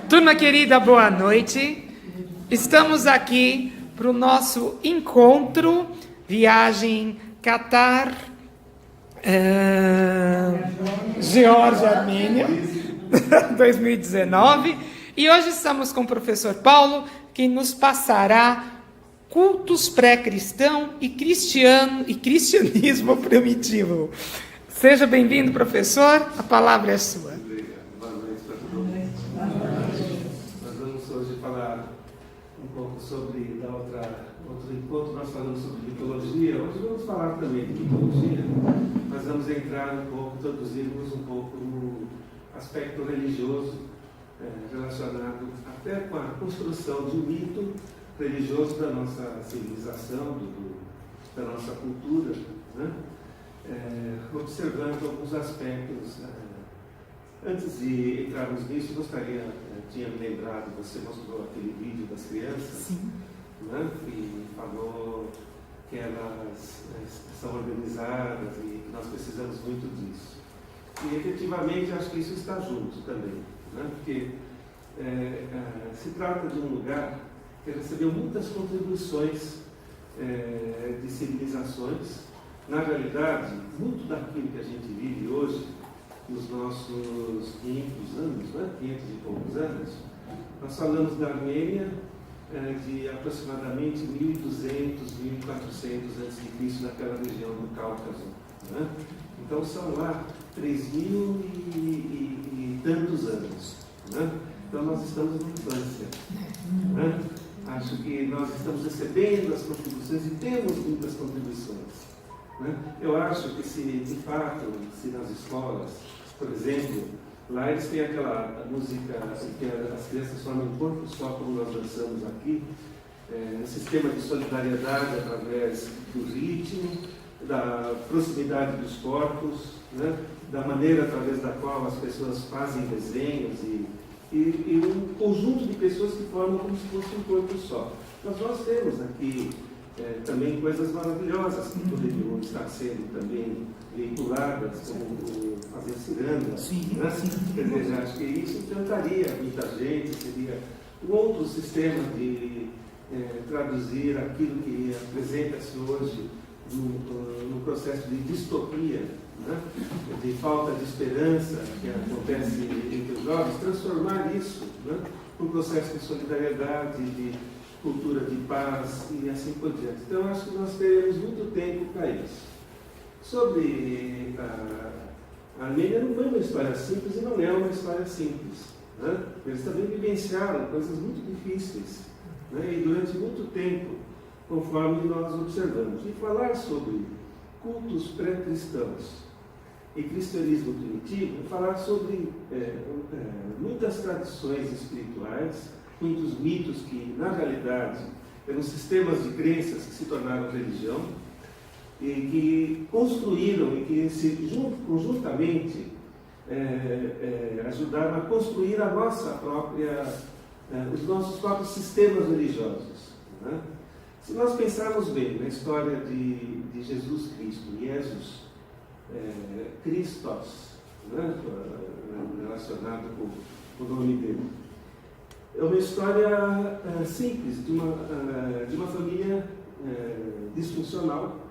Turma querida, boa noite. Estamos aqui para o nosso encontro, viagem Catar, Geórgia, Armênia, 2019. E hoje estamos com o professor Paulo, que nos passará cultos pré-cristão e cristianismo primitivo. Seja bem-vindo, professor, a palavra é sua. Boa noite para todo mundo. Nós vamos hoje falar um pouco sobre, outro encontro nós falamos sobre mitologia, hoje vamos falar também de mitologia, mas vamos entrar um pouco, introduzirmos um pouco no aspecto religioso relacionado até com a construção de um mito religioso da nossa civilização, da nossa cultura, né? Observando alguns aspectos. Antes de entrarmos nisso, gostaria, tinha me lembrado, você mostrou aquele vídeo das crianças, né? E falou que elas são organizadas e que nós precisamos muito disso. E efetivamente acho que isso está junto também, né? Porque se trata de um lugar que recebeu muitas contribuições de civilizações. Na realidade, muito daquilo que a gente vive hoje, nos nossos 500 anos, né? 500 e poucos anos, nós falamos da Armênia de aproximadamente 1200, 1400 a.C., naquela região do Cáucaso, né? Então são lá 3000 e tantos anos, né? Então nós estamos na infância, né? Acho que nós estamos recebendo as contribuições e temos muitas contribuições, né? Eu acho que se de fato, se nas escolas, por exemplo, lá eles têm aquela música que as crianças formam um corpo só, como nós dançamos aqui, um sistema de solidariedade através do ritmo, da proximidade dos corpos, né? Da maneira através da qual as pessoas fazem desenhos e um conjunto de pessoas que formam como se fosse um corpo só. Mas nós temos aqui também coisas maravilhosas que poderiam estar sendo também veiculadas, como fazer ciranda. Né? Quer dizer, acho que isso encantaria muita gente, seria um outro sistema de traduzir aquilo que apresenta-se hoje no processo de distopia, né? De falta de esperança que acontece entre os jovens, transformar isso, né? Num processo de solidariedade, de cultura de paz e assim por diante. Então, acho que nós teremos muito tempo para isso. Sobre a Armênia, não é uma história simples e não é uma história simples, né? Eles também vivenciaram coisas muito difíceis, né? E durante muito tempo, conforme nós observamos. E falar sobre cultos pré-cristãos e cristianismo primitivo, falar sobre muitas tradições espirituais, muitos mitos que, na realidade, eram sistemas de crenças que se tornaram religião e que construíram e que conjuntamente ajudaram a construir a nossa própria, os nossos próprios sistemas religiosos, né? Se nós pensarmos bem na história de Jesus Cristo, Jesus, Christos, né? Relacionado com o nome dele, é uma história simples de uma família disfuncional,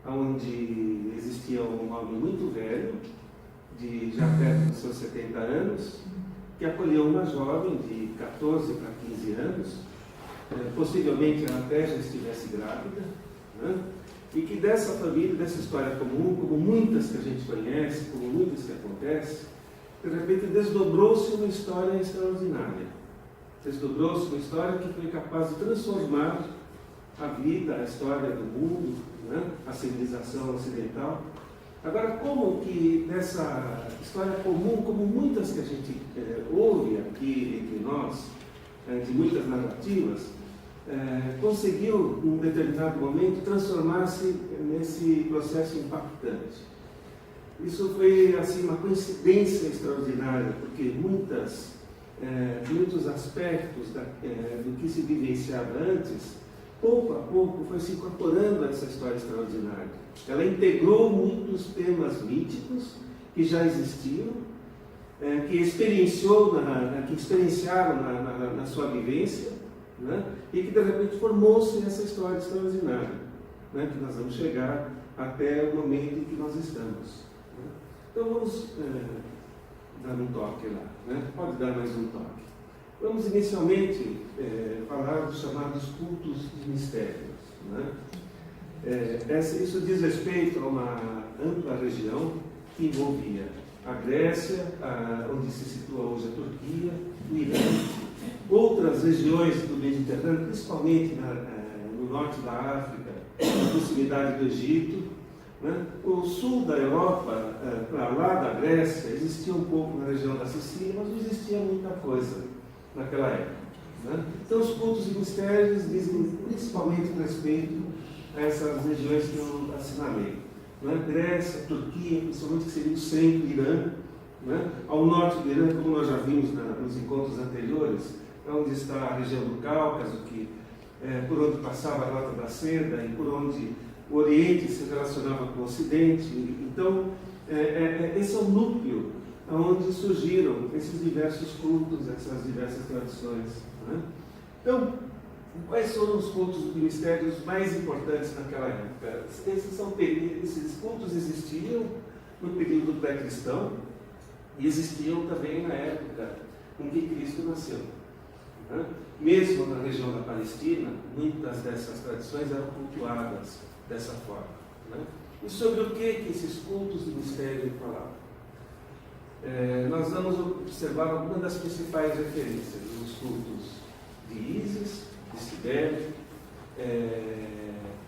onde existia um homem muito velho, já perto dos seus 70 anos, que acolheu uma jovem de 14 para 15 anos, possivelmente ela até já estivesse grávida, né? E que dessa família, dessa história comum, como muitas que a gente conhece, como muitas que acontecem, de repente desdobrou-se uma história extraordinária. Desdobrou-se uma história que foi capaz de transformar a vida, a história do mundo, né? A civilização ocidental. Agora, como que nessa história comum, como muitas que a gente ouve aqui entre nós, de muitas narrativas, conseguiu, num determinado momento, transformar-se nesse processo impactante. Isso foi assim, uma coincidência extraordinária, porque muitos aspectos do que se vivenciava antes, pouco a pouco, foi se incorporando a essa história extraordinária. Ela integrou muitos temas míticos que já existiam, que experienciaram na sua vivência, né? E que de repente formou-se essa história extraordinária, né? Que nós vamos chegar até o momento em que nós estamos. Né? Então vamos dar um toque lá, né? Pode dar mais um toque. Vamos inicialmente falar dos chamados cultos de mistérios. Né? Isso diz respeito a uma ampla região que envolvia a Grécia, onde se situa hoje a Turquia, o Irã, outras regiões do Mediterrâneo, principalmente no norte da África, na proximidade do Egito. Né? O sul da Europa, para lá da Grécia, existia um pouco na região da Sicília, mas não existia muita coisa naquela época. Né? Então, os cultos e mistérios dizem principalmente respeito a essas regiões que eu assinalei. Né? Grécia, Turquia, principalmente que seria o centro, Irã. Né? Ao norte do Irã, como nós já vimos nos encontros anteriores, é onde está a região do Cáucaso, por onde passava a Rota da Seda e por onde o Oriente se relacionava com o Ocidente. Então, esse é o núcleo onde surgiram esses diversos cultos, essas diversas tradições. Né? Então, quais foram os cultos de mistérios mais importantes naquela época? Esses cultos existiam no período pré-cristão e existiam também na época em que Cristo nasceu. Né? Mesmo na região da Palestina, muitas dessas tradições eram cultuadas dessa forma. Né? E sobre o que esses cultos de mistério falavam? Nós vamos observar algumas das principais referências dos cultos de Ísis, de Cibele,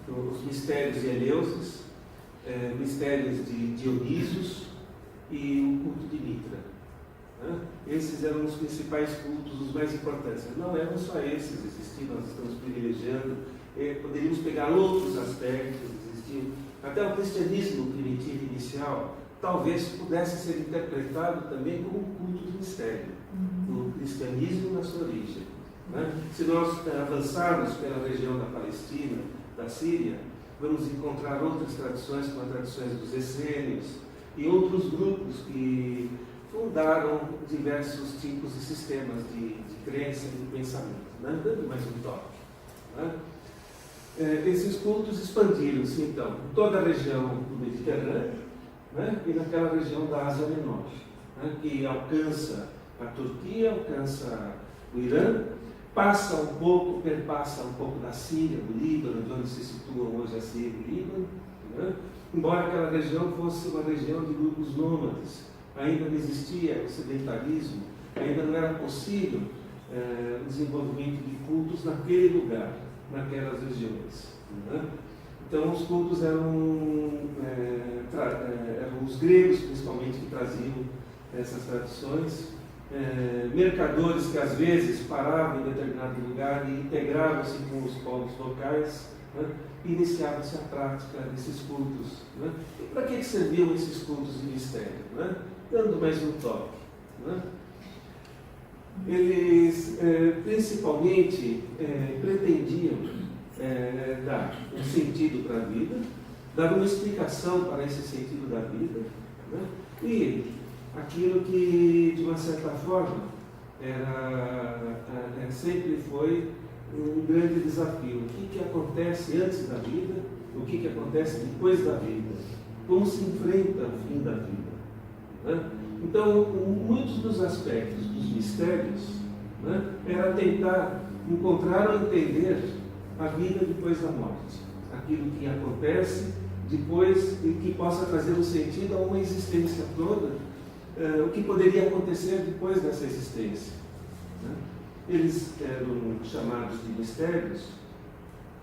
os mistérios de Eleusis, mistérios de Dionísios e o culto de Mitra. Né? Esses eram os principais cultos, os mais importantes. Não eram só esses, existiam, nós estamos privilegiando, poderíamos pegar outros aspectos, existiam. Até o cristianismo primitivo inicial talvez pudesse ser interpretado também como um culto de mistério, o cristianismo na sua origem. Né? Se nós avançarmos pela região da Palestina, da Síria, vamos encontrar outras tradições, como as tradições dos essênios e outros grupos que fundaram diversos tipos de sistemas de crença e de pensamento. Né? Dando mais um toque. Né? Esses cultos expandiram-se, então, em toda a região do Mediterrâneo, né? E naquela região da Ásia Menor, né? Que alcança a Turquia, alcança o Irã, perpassa um pouco da Síria, do Líbano, de onde se situam hoje a Síria e o Líbano, né? Embora aquela região fosse uma região de grupos nômades, ainda não existia o sedentarismo, ainda não era possível o desenvolvimento de cultos naquele lugar, naquelas regiões. Né? Então, os cultos eram os gregos, principalmente, que traziam essas tradições. Mercadores que, às vezes, paravam em determinado lugar e integravam-se com os povos locais, né? E iniciava-se a prática desses cultos. Né? E para que serviam esses cultos de mistério? Né? Dando mais um toque. Né? Eles, principalmente, pretendiam dar um sentido para a vida, dar uma explicação para esse sentido da vida, né? E aquilo que, de uma certa forma, sempre foi um grande desafio. O que acontece antes da vida, o que acontece depois da vida, como se enfrenta o fim da vida. Né? Então, muitos dos aspectos dos mistérios, né, era tentar encontrar ou entender a vida depois da morte, aquilo que acontece depois e que possa trazer um sentido a uma existência toda, o que poderia acontecer depois dessa existência. Né? Eles eram chamados de mistérios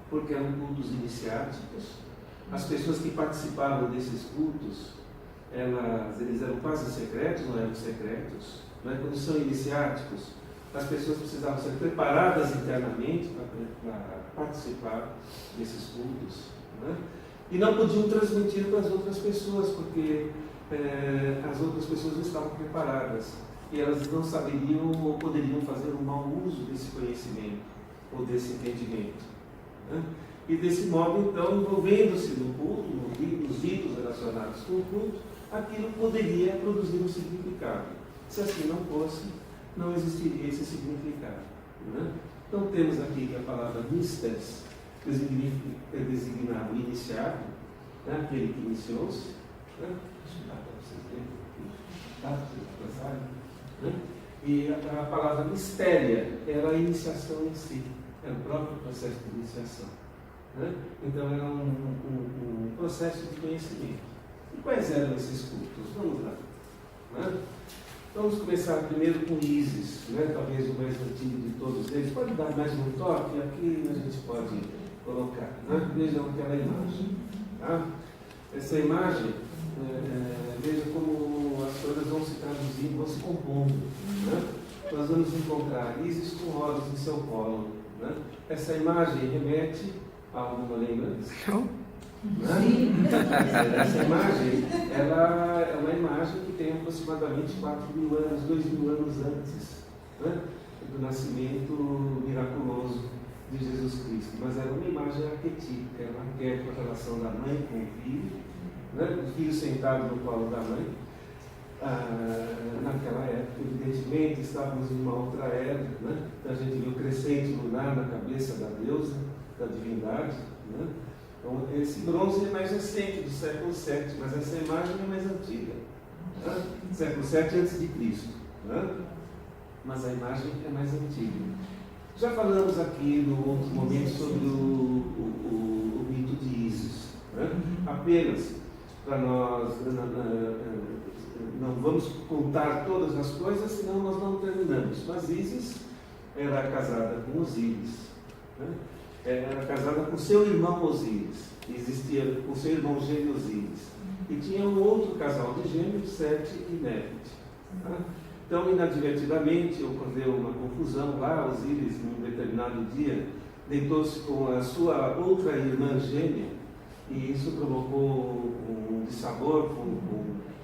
porque eram cultos iniciáticos. As pessoas que participavam desses cultos, eles eram quase secretos, não eram secretos. Né? Quando são iniciáticos, as pessoas precisavam ser preparadas internamente para participar desses cultos. Né? E não podiam transmitir para as outras pessoas, porque as outras pessoas não estavam preparadas. E elas não saberiam ou poderiam fazer um mau uso desse conhecimento ou desse entendimento. Né? E desse modo, então, envolvendo-se no culto, nos ritos relacionados com o culto, aquilo poderia produzir um significado. Se assim não fosse, não existiria esse significado. Né? Então temos aqui que a palavra mistes designava o iniciado, né? Aquele que iniciou-se. Né? Deixa eu dar para vocês verem. Né? E a palavra mistéria era a iniciação em si, era o próprio processo de iniciação. Né? Então era um processo de conhecimento. E quais eram esses cultos? Vamos lá. Né? Vamos começar primeiro com Ísis, né? Talvez o mais antigo de todos eles. Pode dar mais um toque? Aqui a gente pode colocar. Né? Vejam aquela imagem. Tá? Essa imagem, veja como as coisas vão se traduzindo, vão se compondo. Né? Nós vamos encontrar Ísis com olhos em seu colo. Né? Essa imagem remete a alguma lembrança? Né? Essa imagem, ela é uma imagem que tem aproximadamente 4.000 anos, 2.000 anos antes, né, do nascimento miraculoso de Jesus Cristo. Mas era uma imagem arquetípica, era um arquétipo a relação da mãe com o filho, né, o filho sentado no colo da mãe. Naquela época, evidentemente, estávamos em uma outra era, né? Então a gente viu o crescente lunar na cabeça da deusa, da divindade, né? Então, esse bronze é mais recente, do século VII, mas essa imagem é mais antiga, né? Século VII a.C., né? Mas a imagem é mais antiga. Já falamos aqui no outro momento sobre o mito de Ísis, né? Apenas para nós não vamos contar todas as coisas, senão nós não terminamos. Mas Ísis era casada com Osíris, né? Era casada com seu irmão Osíris, existia com seu irmão gêmeo Osíris, e tinha um outro casal de gêmeos, Sete e Nefete. Tá? Então, inadvertidamente, ocorreu uma confusão lá. Osíris, num determinado dia, deitou-se com a sua outra irmã gêmea, e isso provocou um dissabor com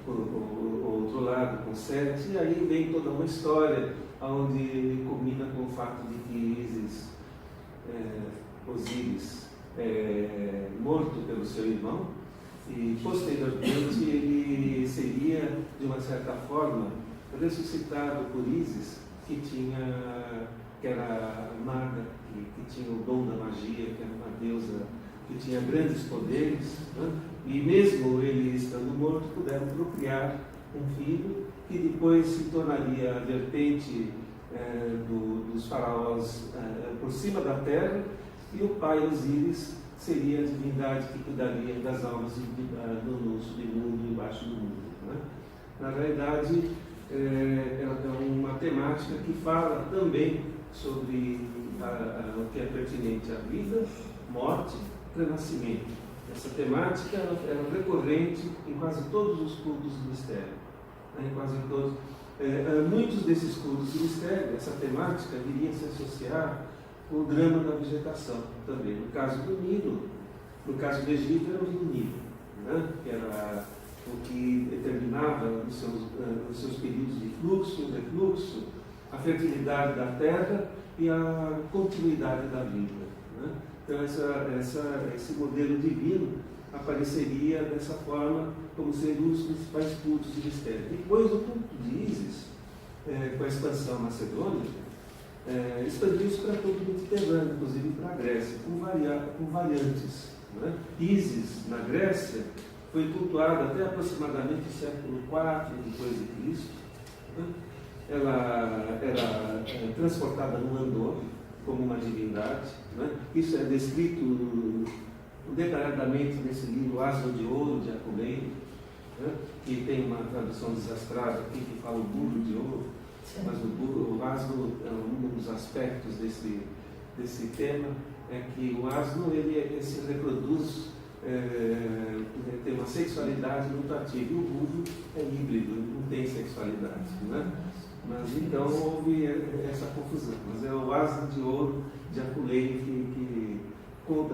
o outro lado, com Sete, e aí vem toda uma história onde culmina com o fato de que Osíris é morto pelo seu irmão, e posteriormente ele seria, de uma certa forma, ressuscitado por Ísis, que era maga, que tinha o dom da magia, que era uma deusa que tinha grandes poderes, né? E mesmo ele estando morto, puderam procriar um filho que depois se tornaria a vertente dos faraós por cima da terra, e o pai Osíris seria a divindade que cuidaria das almas no submundo, embaixo do mundo. Né? Na realidade, é uma temática que fala também sobre o que é pertinente à vida, morte, renascimento. Essa temática era recorrente em quase todos os cultos do mistério. Né? Em quase todos. Muitos desses cultos do mistério, essa temática viria se associar com o drama da vegetação também. No caso do Nilo, no caso do Egito, era o rio Nilo, né? Que era o que determinava nos seus períodos de fluxo, refluxo, a fertilidade da terra e a continuidade da vida. Né? Então, esse modelo divino apareceria dessa forma como sendo um dos principais cultos de mistério. Depois, o culto de Ísis, com a expansão macedônica, expandiu-se para todo o Mediterrâneo, inclusive para a Grécia, com variantes. Né? Ísis, na Grécia, foi cultuada até aproximadamente o século IV depois de Cristo. Né? Ela era transportada no andor como uma divindade. Né? Isso é descrito detalhadamente nesse livro Asno de Ouro, de Apuleio, né? Que tem uma tradução desastrada aqui que fala o burro de ouro, mas o asno, um dos aspectos desse tema é que o asno ele se reproduz, tem uma sexualidade mutativa, e o burro é híbrido, não tem sexualidade, né? Mas então houve essa confusão. Mas é o Asno de Ouro de Apuleio que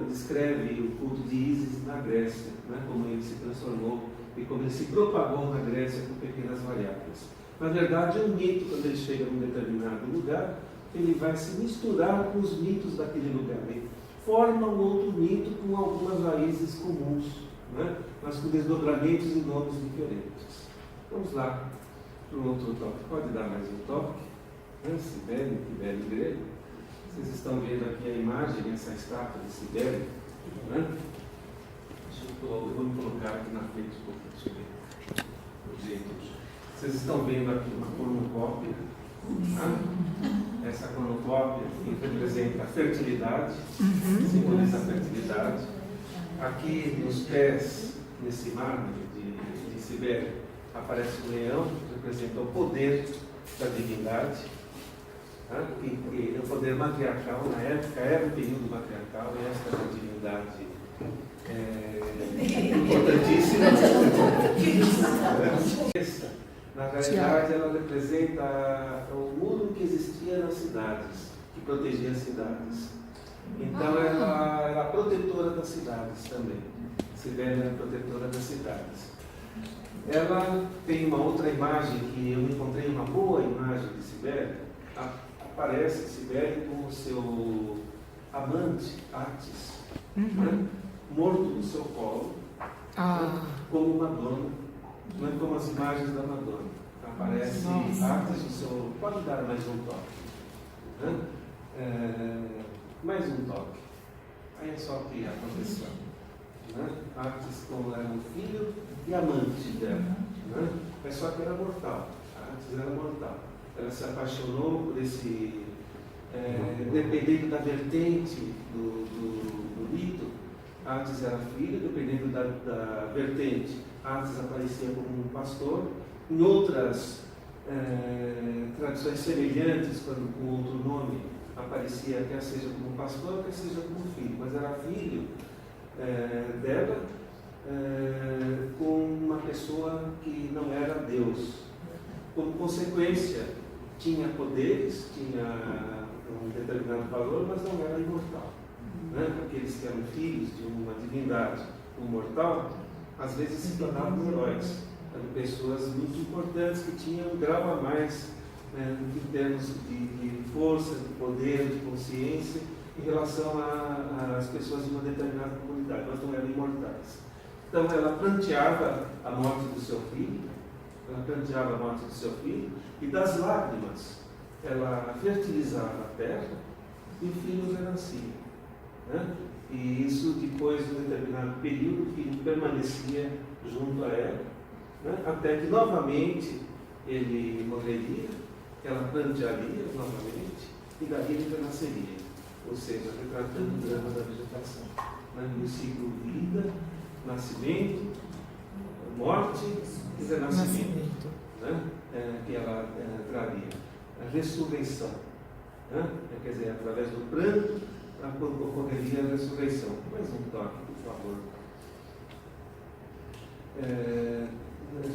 descreve o culto de Ísis na Grécia, né? Como ele se transformou e como ele se propagou na Grécia com pequenas variáveis. Na verdade, é um mito, quando ele chega num determinado lugar, ele vai se misturar com os mitos daquele lugar. Ele forma um outro mito com algumas raízes comuns, né? Mas com desdobramentos e nomes diferentes. Vamos lá. para um outro toque. Pode dar mais um toque? Cibele, Cibele grego. Vocês estão vendo aqui a imagem, essa estátua de Cibele, né? Eu vou me colocar aqui na frente um pouco, deixa eu ver. Vocês estão vendo aqui uma cornucópia. Tá? Essa cornucópia que representa a fertilidade, simboliza a fertilidade. Aqui nos pés, nesse mármore de Cibele, aparece um leão, que representa o poder da divindade. Tá? E o poder matriarcal, na época, era o período matriarcal, e esta é uma divindade importantíssima. Na realidade, ela representa o muro que existia nas cidades, que protegia as cidades. Então, ela era a protetora das cidades também. Cibele era a protetora das cidades. Ela tem uma outra imagem que eu encontrei, uma boa imagem de Cibele. Aparece Cibele com o seu amante, Átis, né? Morto no seu colo, né? Como Madonna, não é como as imagens da Madonna. Aparece Átis no seu... Pode dar mais um toque. Né? Mais um toque. Aí é só que a proteção. Né? Átis como era um filho e amante dela. Né? É só que era mortal. Átis era mortal. Ela se apaixonou por esse, dependendo da vertente do mito, Átis era filho, dependendo da vertente, Átis aparecia como um pastor. Em outras tradições semelhantes, com outro nome, aparecia quer seja como pastor, quer seja como filho, mas era filho dela com uma pessoa que não era Deus. Como consequência, tinha poderes, tinha um determinado valor, mas não era imortal. Né? Aqueles que eram filhos de uma divindade, um mortal, às vezes se tornavam heróis. Eram pessoas muito importantes que tinham um grau a mais em termos de força, de poder, de consciência, em relação às pessoas de uma determinada comunidade, mas não eram imortais. Então ela planteava a morte do seu filho, e das lágrimas ela fertilizava a terra e o filho renascia. Né? E isso, depois de um determinado período, o filho permanecia junto a ela, né? Até que novamente ele morreria, ela plantearia novamente e daí ele renasceria. Ou seja, retratando o drama da vegetação. Né? O ciclo vida, nascimento, morte e renascimento, né? Que ela traria. A ressurreição. Né? Quer dizer, através do pranto ocorreria a ressurreição. Mais um toque, por favor.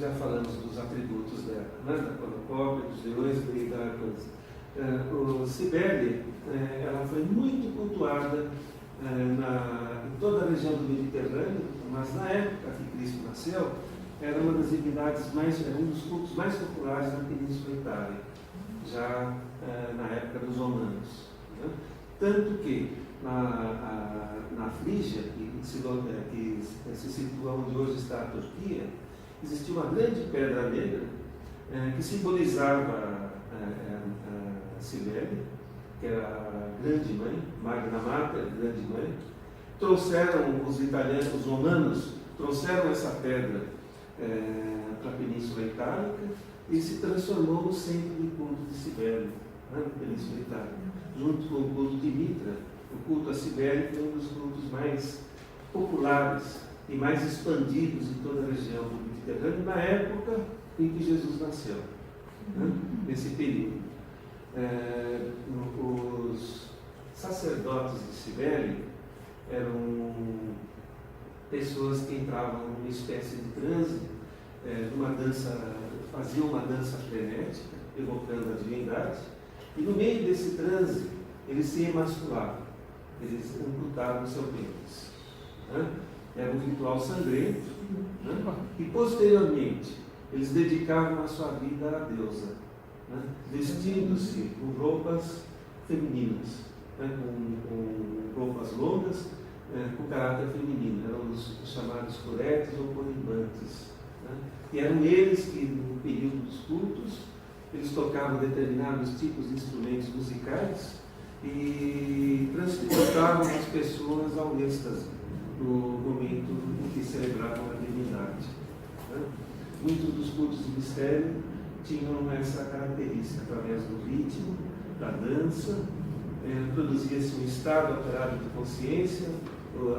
Já falamos dos atributos dela, né? Da cornucópia, dos leões e da coisa. Cibele, ela foi muito cultuada em toda a região do Mediterrâneo, mas na época que Cristo nasceu, era uma das divindades um dos cultos mais populares na Península Itália, já na época dos romanos. Né? Tanto que na Frígia, que se situa onde hoje está a Turquia, existia uma grande pedra negra que simbolizava a Cibele, que era a grande mãe, Magna Mater, grande mãe. Trouxeram os romanos trouxeram essa pedra para a Península Itálica e se transformou no centro do culto de Cibele, né, na Península Itálica. Junto com o culto de Mitra, o culto a Cibele foi um dos cultos mais populares e mais expandidos em toda a região do Mediterrâneo na época em que Jesus nasceu, né, nesse período. Os sacerdotes de Cibele eram pessoas que entravam numa espécie de transe, faziam uma dança frenética, evocando a divindade, e no meio desse transe eles se emasculavam, eles amputavam seu pênis. Né? Era um ritual sangrento, né? E posteriormente eles dedicavam a sua vida à deusa, né? Vestindo-se com roupas femininas, né? com roupas longas, com caráter feminino, eram os chamados curetes ou corimbantes. Né? E eram eles que, período dos cultos, eles tocavam determinados tipos de instrumentos musicais e transportavam as pessoas ao êxtase no momento em que celebravam a divindade. Né? Muitos dos cultos de mistério tinham essa característica, através do ritmo, da dança, produzia-se um estado alterado de consciência,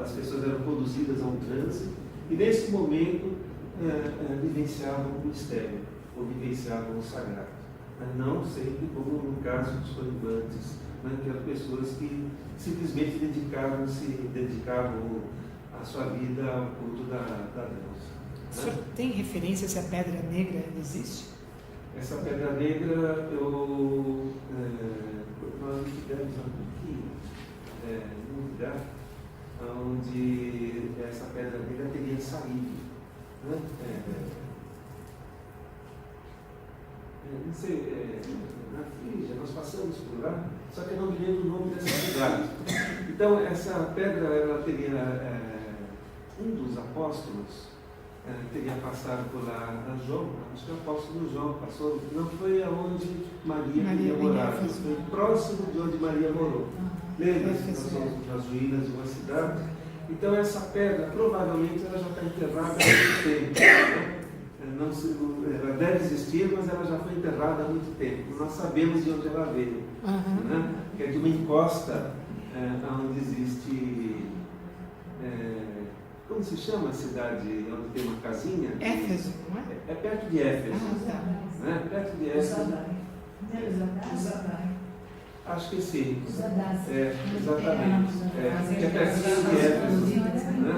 as pessoas eram conduzidas a um transe, e nesse momento vivenciavam o mistério, ou vivenciavam o sagrado. Não sempre como no caso dos corimbantes, que eram pessoas que simplesmente dedicavam a sua vida ao culto da deusa. O senhor tem referência se a Pedra Negra ainda existe? Essa Pedra Negra, nós tivemos aqui, num lugar onde essa Pedra Negra teria saído. Né? Não sei, na Frígia, nós passamos por lá, só que eu não me lembro o nome dessa cidade. Então, essa pedra, ela teria, um dos apóstolos, teria passado por lá, João, acho que o apóstolo João passou, não foi aonde Maria queria morar, foi próximo de onde Maria morou. Lembra? Nós somos nas ruínas de uma cidade. Então, essa pedra, provavelmente, ela já está enterrada há muito tempo. Né? Ela deve existir, mas ela já foi enterrada há muito tempo. Nós sabemos de onde ela veio. Né? Que é de uma encosta onde existe. Como se chama a cidade onde tem uma casinha? Éfeso, não é? É perto de Éfeso. Né? Perto de Éfeso. Acho que sim. Exatamente. É pertinho de Éfeso, né?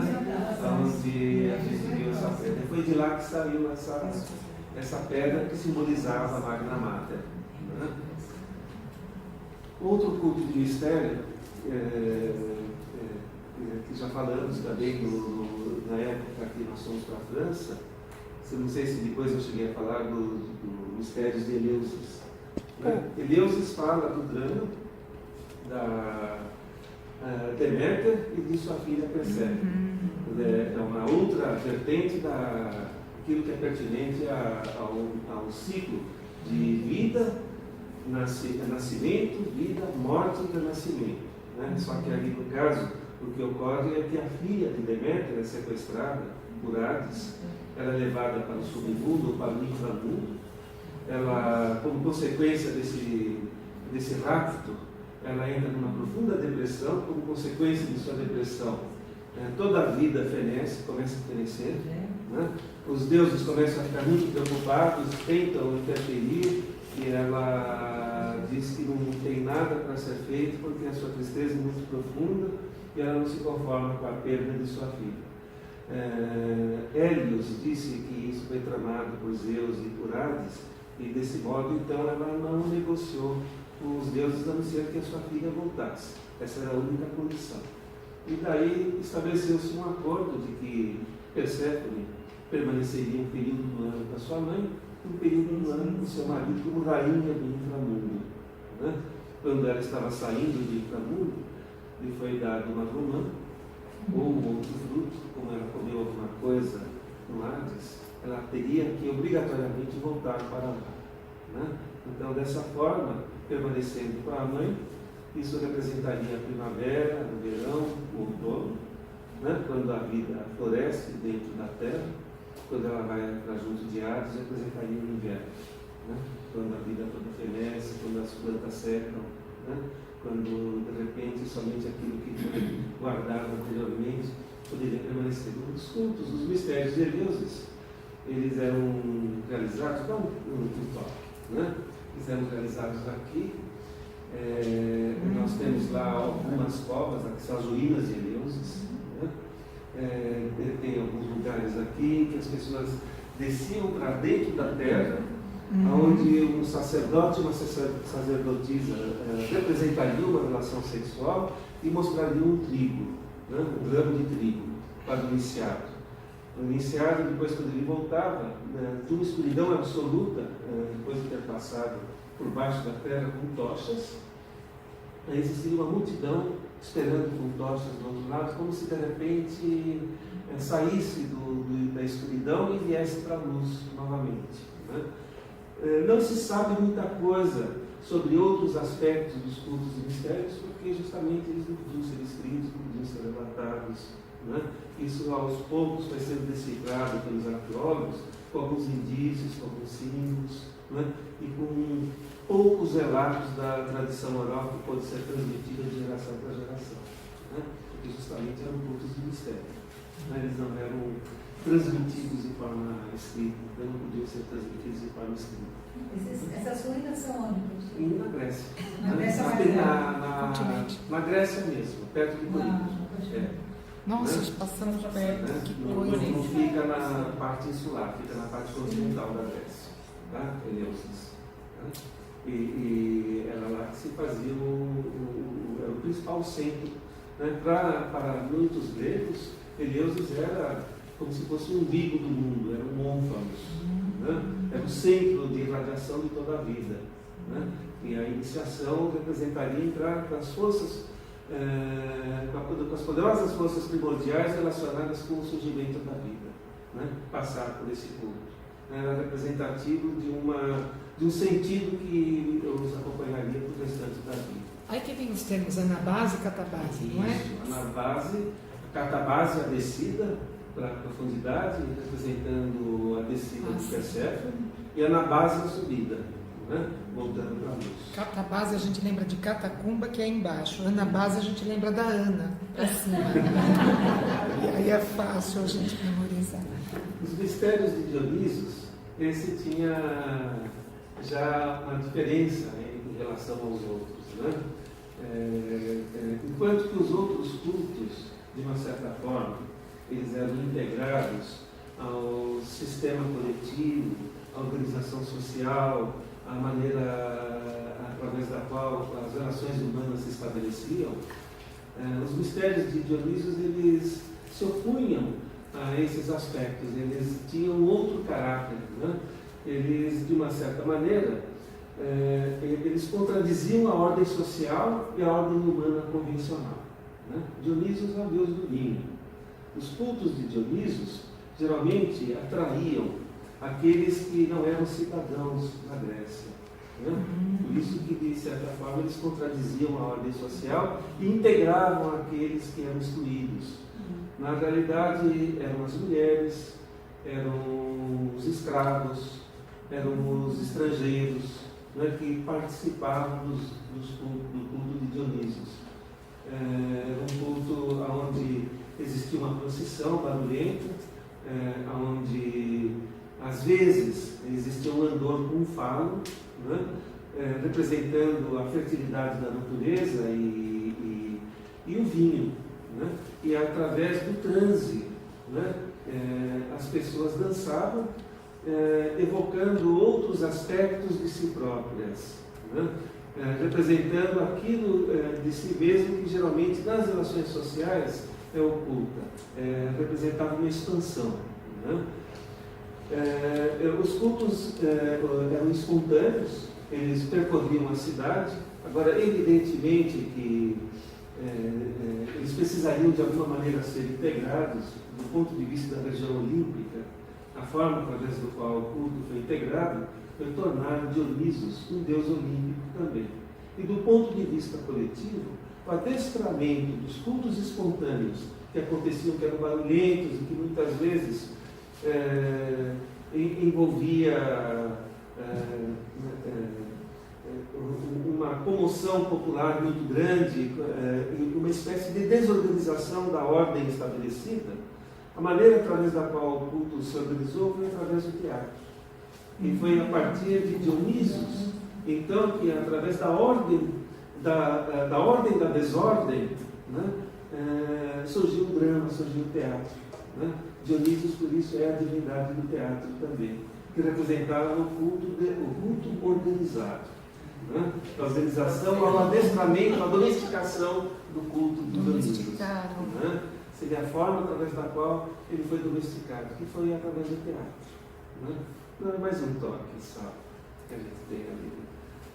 Onde a gente viu essa pedra. Foi de lá que saiu essa pedra que simbolizava a Magna Mater. Né? Outro culto de mistério, que já falamos também na época que nós fomos para a França, não sei se depois eu cheguei a falar dos mistérios de Eleusis. Eleusis fala do drama da Deméter e de sua filha Perséfone. É uma outra vertente daquilo que é pertinente ao ciclo de vida, nascimento, vida, morte e renascimento. Né? Só que ali no caso, o que ocorre é que a filha de Deméter é sequestrada por Hades, ela é levada para o submundo ou para o inframundo. Ela, como consequência desse rapto, ela entra numa profunda depressão. Como consequência de sua depressão, toda a vida fenece, começa a fenecer. Né? Os deuses começam a ficar muito preocupados, tentam interferir, e ela diz que não tem nada para ser feito porque a sua tristeza é muito profunda e ela não se conforma com a perda de sua filha. Hélios disse que isso foi tramado por Zeus e por Hades, e desse modo então ela não negociou com os deuses, a não ser que a sua filha voltasse. Essa era a única condição. E daí estabeleceu-se um acordo de que Perséfone permaneceria um período no ano com a sua mãe, um período no ano com seu marido como rainha do inframundo. Né? Quando ela estava saindo do inframundo, lhe foi dado uma romã ou um outro fruto. Como ela comeu alguma coisa no Hades, ela teria que obrigatoriamente voltar para lá. Né? Então, dessa forma, permanecendo com a mãe, isso representaria a primavera, o verão, o outono, né? Quando a vida floresce dentro da terra. Quando ela vai para junto de Hades, representaria o inverno. Né? Quando a vida toda fenece, quando as plantas secam, né? Quando de repente somente aquilo que foi guardado anteriormente poderia permanecer. Os cultos, os mistérios de Eleusis, eles eram realizados, não no ritual, né? Eles eram realizados aqui. Nós temos lá algumas covas, que são as ruínas de Eleusis. Né? Tem alguns lugares aqui que as pessoas desciam para dentro da terra, onde um sacerdote e uma sacerdotisa representariam uma relação sexual e mostrariam um trigo, né? Um ramo de trigo para o iniciado. O iniciado, depois quando ele voltava, de uma escuridão absoluta, depois de ter passado por baixo da terra com tochas, existiria uma multidão esperando com tochas do outro lado, como se de repente saísse da escuridão e viesse para a luz novamente. Né? Não se sabe muita coisa sobre outros aspectos dos cultos e mistérios, porque justamente eles não podiam ser escritos, não podiam ser relatados. Né? Isso aos poucos vai sendo decifrado pelos arqueólogos, com alguns indícios, com alguns símbolos, né? E com poucos relatos da tradição oral que pode ser transmitida de geração para geração. Né? Porque justamente eram cultos de mistério. Né? Eles não eram transmitidos de forma escrita, então não podiam ser transmitidos de forma escrita. Essas ruínas são onde? E na Grécia. Na Grécia na Grécia mesmo, perto de Corinto. Nossa, né? passamos perto, que coisa. Não fica na parte insular, fica na parte continental da Grécia, tá? Eleusis. Né? E era lá que se fazia era o principal centro. Né? Para muitos gregos, Eleusis era como se fosse o umbigo do mundo, era um ônfalos, né? Era o centro de irradiação de toda a vida. Né? E a iniciação representaria entrar com as forças, com as poderosas forças primordiais relacionadas com o surgimento da vida, né? Passar por esse culto. Era representativo de um sentido que os acompanharia para o restante da vida. Aí que vem os termos anabase e catabase, não é? Isso, anabase, catabase, a descida para a profundidade, representando a descida do Perséfone, e anabase, a subida, né? Voltando para a luz. Catabase a gente lembra de catacumba, que é embaixo. Anabase a gente lembra da Ana, para cima. E aí é fácil a gente memorizar. Os mistérios de Dionísios, esse tinha já uma diferença, né, em relação aos outros. Né? Enquanto que os outros cultos, de uma certa forma, eles eram integrados ao sistema coletivo, à organização social, à maneira através da qual as relações humanas se estabeleciam, os mistérios de Dionísios, eles se opunham a esses aspectos, eles tinham outro caráter, né? Eles, de uma certa maneira, eles contradiziam a ordem social e a ordem humana convencional. Né? Dionísios é o deus do vinho. Os cultos de Dionísios geralmente atraíam aqueles que não eram cidadãos da Grécia. Né? Por isso que, de certa forma, eles contradiziam a ordem social e integravam aqueles que eram excluídos. Na realidade, eram as mulheres, eram os escravos, eram os estrangeiros, né, que participavam do culto de Dionísios. Era um culto onde existia uma procissão barulhenta, onde às vezes existia um andor com um falo, né, representando a fertilidade da natureza e o vinho. Né? E através do transe, né, as pessoas dançavam, evocando outros aspectos de si próprias, né? Representando aquilo de si mesmo que geralmente nas relações sociais é oculta, representava uma expansão. Né? Os cultos eram espontâneos, eles percorriam a cidade. Agora, evidentemente que eles precisariam de alguma maneira ser integrados do ponto de vista da região olímpica. A forma através do qual o culto foi integrado foi tornar Dionísios um deus olímpico também. E do ponto de vista coletivo, o adestramento dos cultos espontâneos que aconteciam, que eram barulhentos e que muitas vezes envolvia uma comoção popular muito grande e uma espécie de desorganização da ordem estabelecida. A maneira através da qual o culto se organizou foi através do teatro. E foi a partir de Dionísios, então, que através da ordem da desordem, né, surgiu o drama, surgiu o teatro. Né? Dionísios, por isso, é a divindade do teatro também, que representava o culto organizado. Né? A organização, ao adestramento, a domesticação do culto de Dionísios. Né? Seria a forma através da qual ele foi domesticado, que foi através do teatro. Né? Não é mais um toque só que a gente tem ali.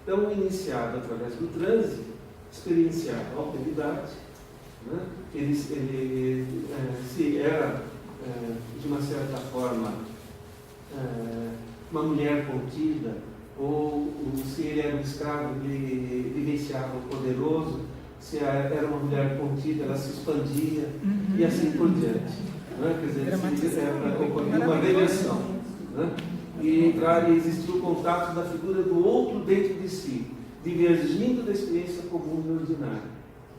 Então, iniciado através do transe, experienciado a alteridade, né? Se era, de uma certa forma, uma mulher contida, ou se ele era um escravo, ele vivenciava o poderoso, se era uma mulher contida, ela se expandia, e assim por diante. Né? Quer dizer, ocorria uma reversão. Né? E existiu o contato da figura do outro dentro de si, divergindo da experiência comum e ordinária.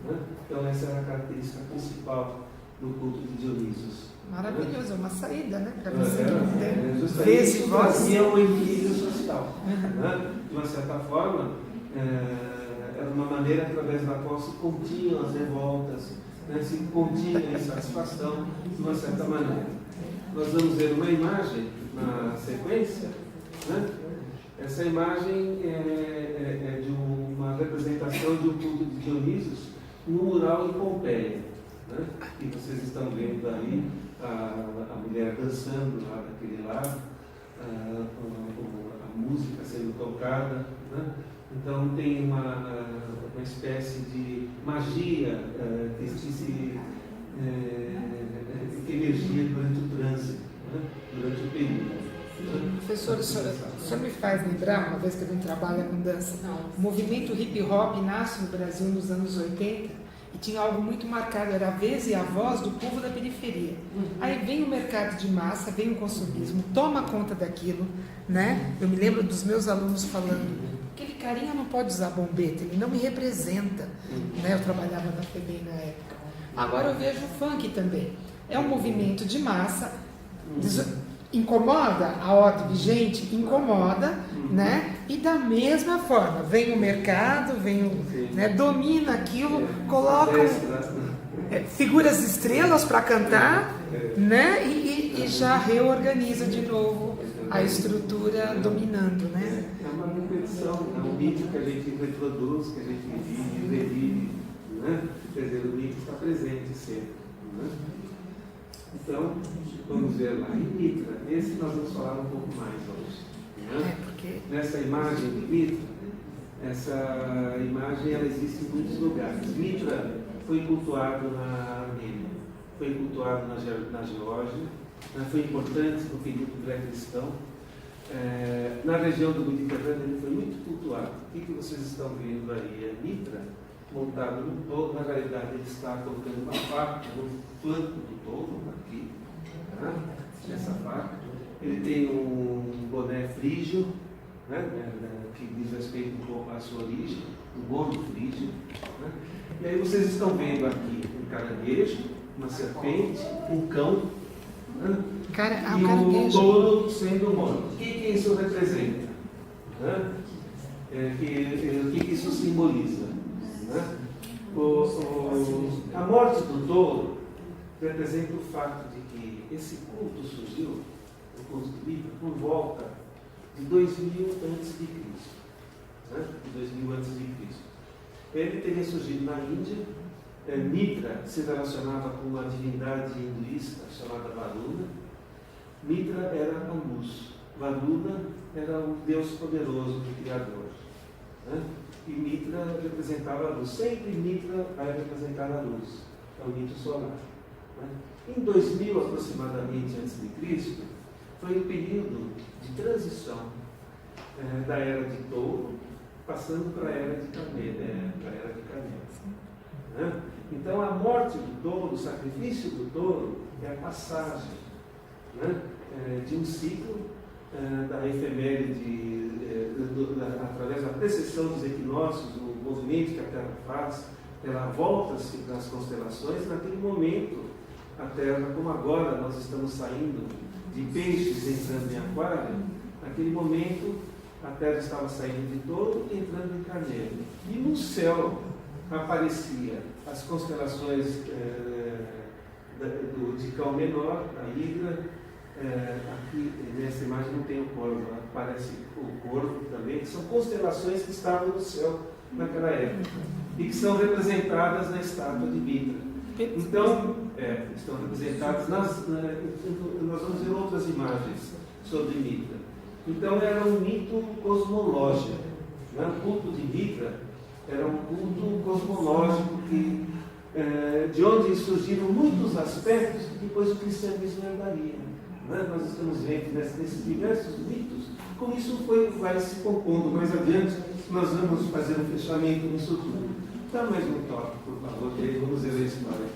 Né? Então essa era a característica principal do culto de Dionísios. Maravilhoso, é uma saída, né? Para você justamente trazia um equilíbrio social. Né? De uma certa forma, era uma maneira através da qual se continham as revoltas, né? Se continha a insatisfação de uma certa maneira. Nós vamos ver uma imagem na sequência, né? Essa imagem é de uma representação de um culto de Dionísios no mural em Pompeia. Né? E vocês estão vendo aí a mulher dançando lá daquele lado, a música sendo tocada. Né? Então tem uma espécie de magia que emergia durante o trânsito, né? Durante o período. Professor, o senhor me faz lembrar, uma vez que a gente trabalha com dança, o movimento hip hop nasce no Brasil nos anos 80 e tinha algo muito marcado, era a vez e a voz do povo da periferia. Aí vem o mercado de massa, vem o consumismo, toma conta daquilo, né? Eu me lembro dos meus alunos falando, aquele carinha não pode usar bombeta, ele não me representa. Né? Eu trabalhava na FEBEM na época. Agora eu vejo o funk também. É um movimento de massa, incomoda a ordem vigente, incomoda, né? E da mesma forma, vem o mercado, né? Domina aquilo, coloca figuras estrelas para cantar, né? E já reorganiza de novo a estrutura dominando, né? É uma repetição, é um mito que a gente reproduz, que a gente vive e revive, né? Quer dizer, o mito está presente sempre, né? Então, vamos ver lá em Mitra. Esse nós vamos falar um pouco mais hoje. Né? Nessa imagem de Mitra, essa imagem ela existe em muitos lugares. Mitra foi cultuado na Armênia, foi cultuado na Geórgia, né? Foi importante no período pré-cristão. Na região do Mediterrâneo ele foi muito cultuado. O que vocês estão vendo aí? É Mitra montado no touro. Na realidade ele está colocando uma faca no flanco do touro, aqui, tá? Nessa faca. Ele tem um boné frígio, né? Que diz respeito um pouco à sua origem, um gorro frígio. Né? E aí vocês estão vendo aqui um caranguejo, uma serpente, um cão, né? E um touro sendo morto. O que isso representa? Né? O que isso simboliza? Né? A morte do touro representa o fato de que esse culto surgiu, o culto de Mitra, por volta de 2000 a.C. Né? De 2000 a.C. Ele teria surgido na Índia. Mitra se relacionava com uma divindade hinduísta chamada Varuna. Mitra era a luz. Varuna era o Deus poderoso, o Criador. Né? E Mitra representava a luz. Sempre Mitra vai representar a luz. É o mito solar. Né? Em 2000 aproximadamente a.C., foi o período de transição da era de touro, passando para a era de camelo. Né? Então a morte do touro, o sacrifício do touro, é a passagem, né? De um ciclo da efeméride, através da precessão dos equinócios, o movimento que a Terra faz, ela volta-se das constelações. Naquele momento, a Terra, como agora nós estamos saindo de peixes entrando em aquário, naquele momento a Terra estava saindo de touro e entrando em carneiro. E no céu aparecia as constelações de Cão Menor, a Hidra. Aqui nessa imagem não tem o corvo, aparece o corvo também, que são constelações que estavam no céu naquela época e que são representadas na estátua de Mitra. Então, estão representadas nós vamos ver outras imagens sobre Mitra. Então era um mito cosmológico, né? O culto de Mitra era um culto cosmológico de onde surgiram muitos aspectos que depois o cristianismo herdaria. né? Nós estamos vendo nesses diversos mitos, como isso vai se compondo. Mais adiante, nós vamos fazer um fechamento nisso tudo. Dá mais um toque, por favor, que aí vamos ver a história.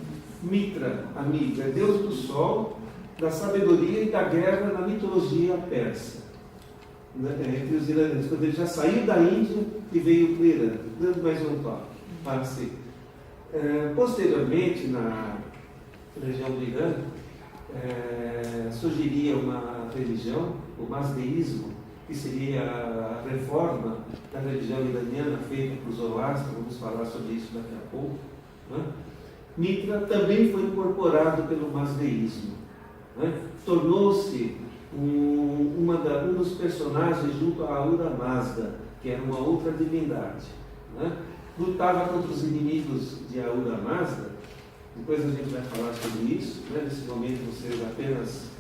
Mitra, amiga, é deus do sol, da sabedoria e da guerra na mitologia persa, né? Entre os iranianos, quando ele já saiu da Índia e veio para o Irã, dando mais um toque para si. Posteriormente, na região do Irã, surgiria uma religião, o masdeísmo, que seria a reforma da religião iraniana feita por Zoroastro. Vamos falar sobre isso daqui a pouco, né? Mitra também foi incorporado pelo masdeísmo, né? Tornou-se um dos personagens junto a Ahura Mazda, que era uma outra divindade, né? Lutava contra os inimigos de Ahura Mazda. Depois a gente vai falar sobre isso, né? Nesse momento vocês apenas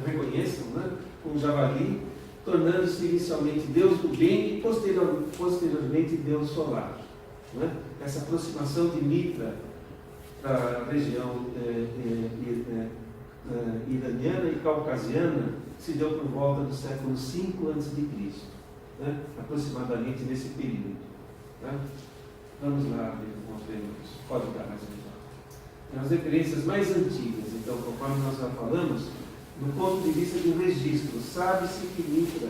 reconheçam, né? Um javali, tornando-se inicialmente Deus do bem e posteriormente Deus solar, né? Essa aproximação de Mitra para a região iraniana e caucasiana se deu por volta do século V a.C., né? Aproximadamente nesse período, né? Vamos lá ver como isso. Pode dar mais um. As referências mais antigas, então, conforme nós já falamos, do ponto de vista de registro, sabe-se que Mitra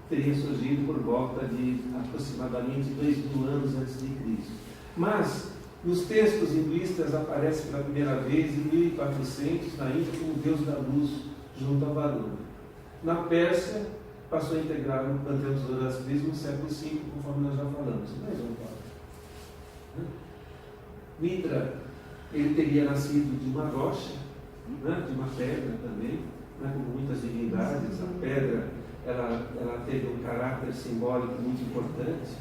teria surgido por volta de aproximadamente 2000 anos antes de Cristo. Mas, nos textos hinduístas, aparece pela primeira vez em 1400 na Índia como Deus da luz, junto a Varuna. Na Pérsia, passou a integrar o panteão do zoroastrismo no século V, conforme nós já falamos. Mais um quadro. Mitra, ele teria nascido de uma rocha, né, de uma pedra também, né, como muitas divindades. A pedra ela teve um caráter simbólico muito importante,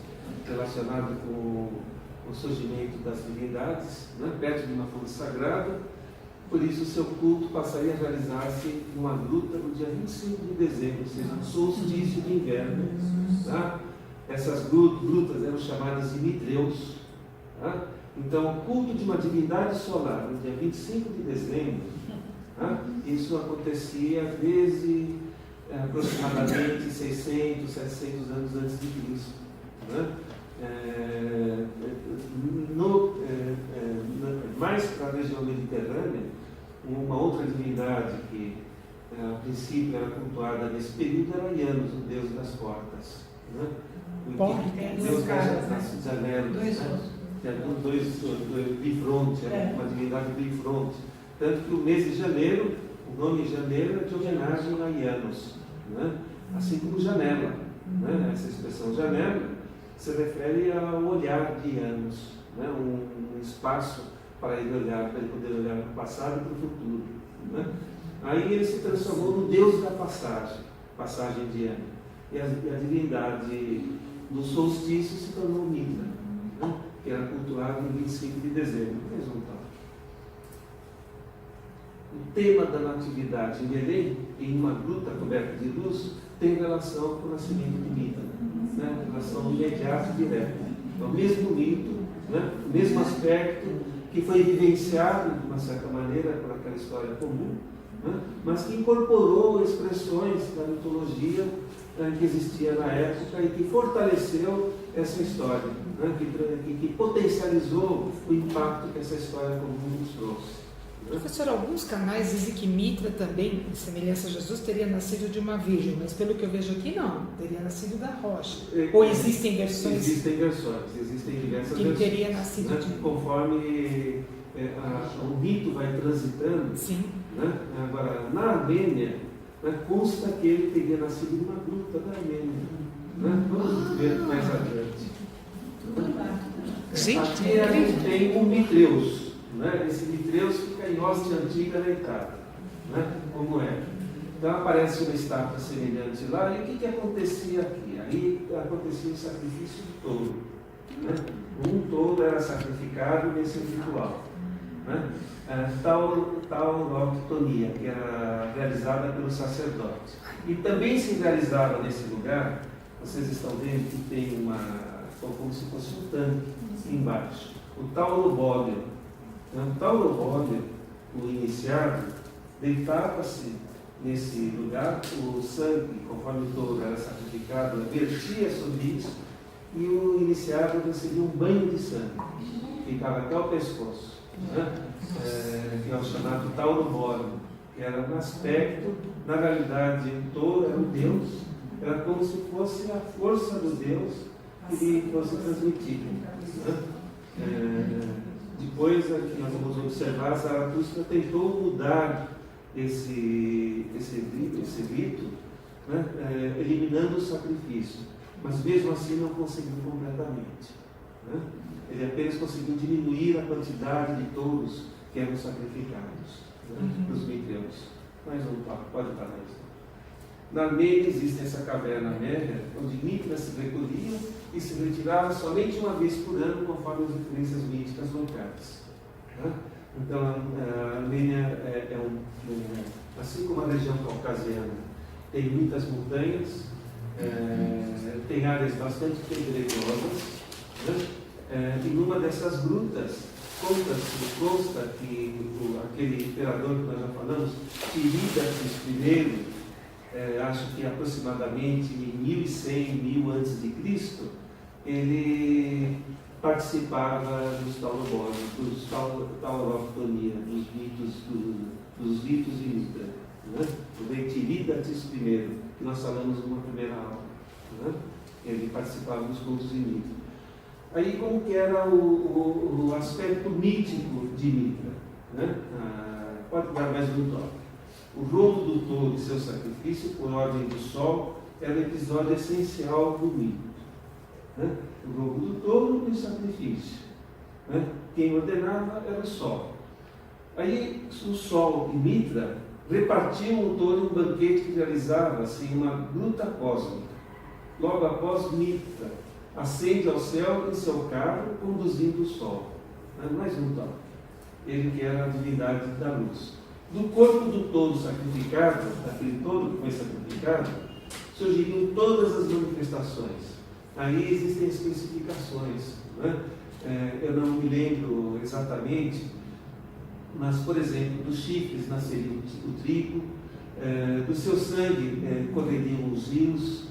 relacionado com o surgimento das divindades, né, perto de uma fonte sagrada. Por isso, o seu culto passaria a realizar-se numa gruta no dia 25 de dezembro, ou seja, no solstício de inverno. Tá? Essas grutas eram chamadas de mitreus. Tá? Então, o culto de uma divindade solar no dia 25 de dezembro, tá? Isso acontecia desde aproximadamente 600, 700 anos antes de Cristo. Né? Mais para a região mediterrânea, uma outra divindade que a princípio era cultuada nesse período era Janus, o deus das portas. Né? Deus das janelas. Dois bifronte, uma divindade bifronte. Tanto que o mês de janeiro, o nome janeiro é de homenagem a Janus, né? Assim como janela. Né? Essa expressão janela se refere ao olhar de Janus, né? Um espaço para ele olhar, para ele poder olhar para o passado e para o futuro. Né? Aí ele se transformou no Deus da passagem de ano. E a divindade do solstício se tornou Mitra, né? Que era cultuado em 25 de dezembro. Resultado. O tema da natividade em Belém, em uma gruta coberta de luz, tem relação com o nascimento de Mitra, né? Relação imediata e direta. Então, o mesmo mito, né? O mesmo aspecto que foi vivenciado de uma certa maneira por aquela história comum, né? Mas que incorporou expressões da mitologia que existia na época e que fortaleceu essa história, né? que potencializou o impacto que essa história comum nos trouxe. Professor, alguns canais dizem que Mitra também, em semelhança a Jesus, teria nascido de uma virgem, mas pelo que eu vejo aqui, não. Teria nascido da rocha. Ou existem versões? Existem diversas que versões. Teria nascido, né? Conforme o mito vai transitando. Sim. Né? Agora, na Armênia, né, consta que ele teria nascido numa gruta da Armênia. Né? Vamos ver mais adiante. Sim. Aqui a gente tem um Mitreus. Né? Esse Mitreus fica em hóstia antiga deitada, né? Como é? Então aparece uma estátua semelhante lá, e o que acontecia aqui? Aí acontecia o sacrifício de touro, né? Um touro era sacrificado nesse ritual, né? Tauroctonia, que era realizada pelo sacerdote. E também se realizava nesse lugar, vocês estão vendo que tem como se fosse um tanque embaixo, o taurobólio. Então, o taurobólio, o iniciado, deitava-se nesse lugar, o sangue, conforme o touro era sacrificado, vertia sobre isso, e o iniciado recebia um banho de sangue, ficava até o pescoço, né? Que é o chamado tauromóreo, que era um aspecto, na realidade, o touro era um deus, era como se fosse a força do Deus que lhe fosse transmitida, né? Depois, aqui nós vamos observar, Zaratustra tentou mudar esse rito, né? Eliminando o sacrifício, mas mesmo assim não conseguiu completamente, né? Ele apenas conseguiu diminuir a quantidade de touros que eram sacrificados, né? Dos miteus. Mais um papo, pode parar isso. Na Armênia existe essa caverna média, onde Mitra se recolhia e se retirava somente uma vez por ano, conforme as referências míticas locais, né? Então, a Armênia assim como a região caucasiana, tem muitas montanhas, tem áreas bastante pedregosas, né? E numa dessas grutas, consta que aquele imperador que nós já falamos, Tirídates I, acho que aproximadamente em 1100, 1000 a.C., ele participava dos taurobólicos, tauroctonia, dos ritos de Mitra, né? O rei Tirídates I, que nós falamos numa primeira aula, né? Ele participava dos cultos de Mitra. Aí, como que era o aspecto mítico de Mitra, né? Pode dar mais um toque. O roubo do touro e seu sacrifício, por ordem do sol, era o episódio essencial do mito, né? O roubo do touro e o sacrifício, né? Quem ordenava era o sol. Aí o sol e Mitra repartiam o touro em um banquete que realizava-se em uma gruta cósmica. Logo após, Mitra ascende ao céu em seu carro, conduzindo o sol. Mais um toque. Ele que era a divindade da luz. Do corpo do touro sacrificado, daquele touro que foi sacrificado, surgiriam todas as manifestações. Aí existem especificações, né? Eu não me lembro exatamente, mas, por exemplo, dos chifres nasceria o trigo, do seu sangue correriam os rios,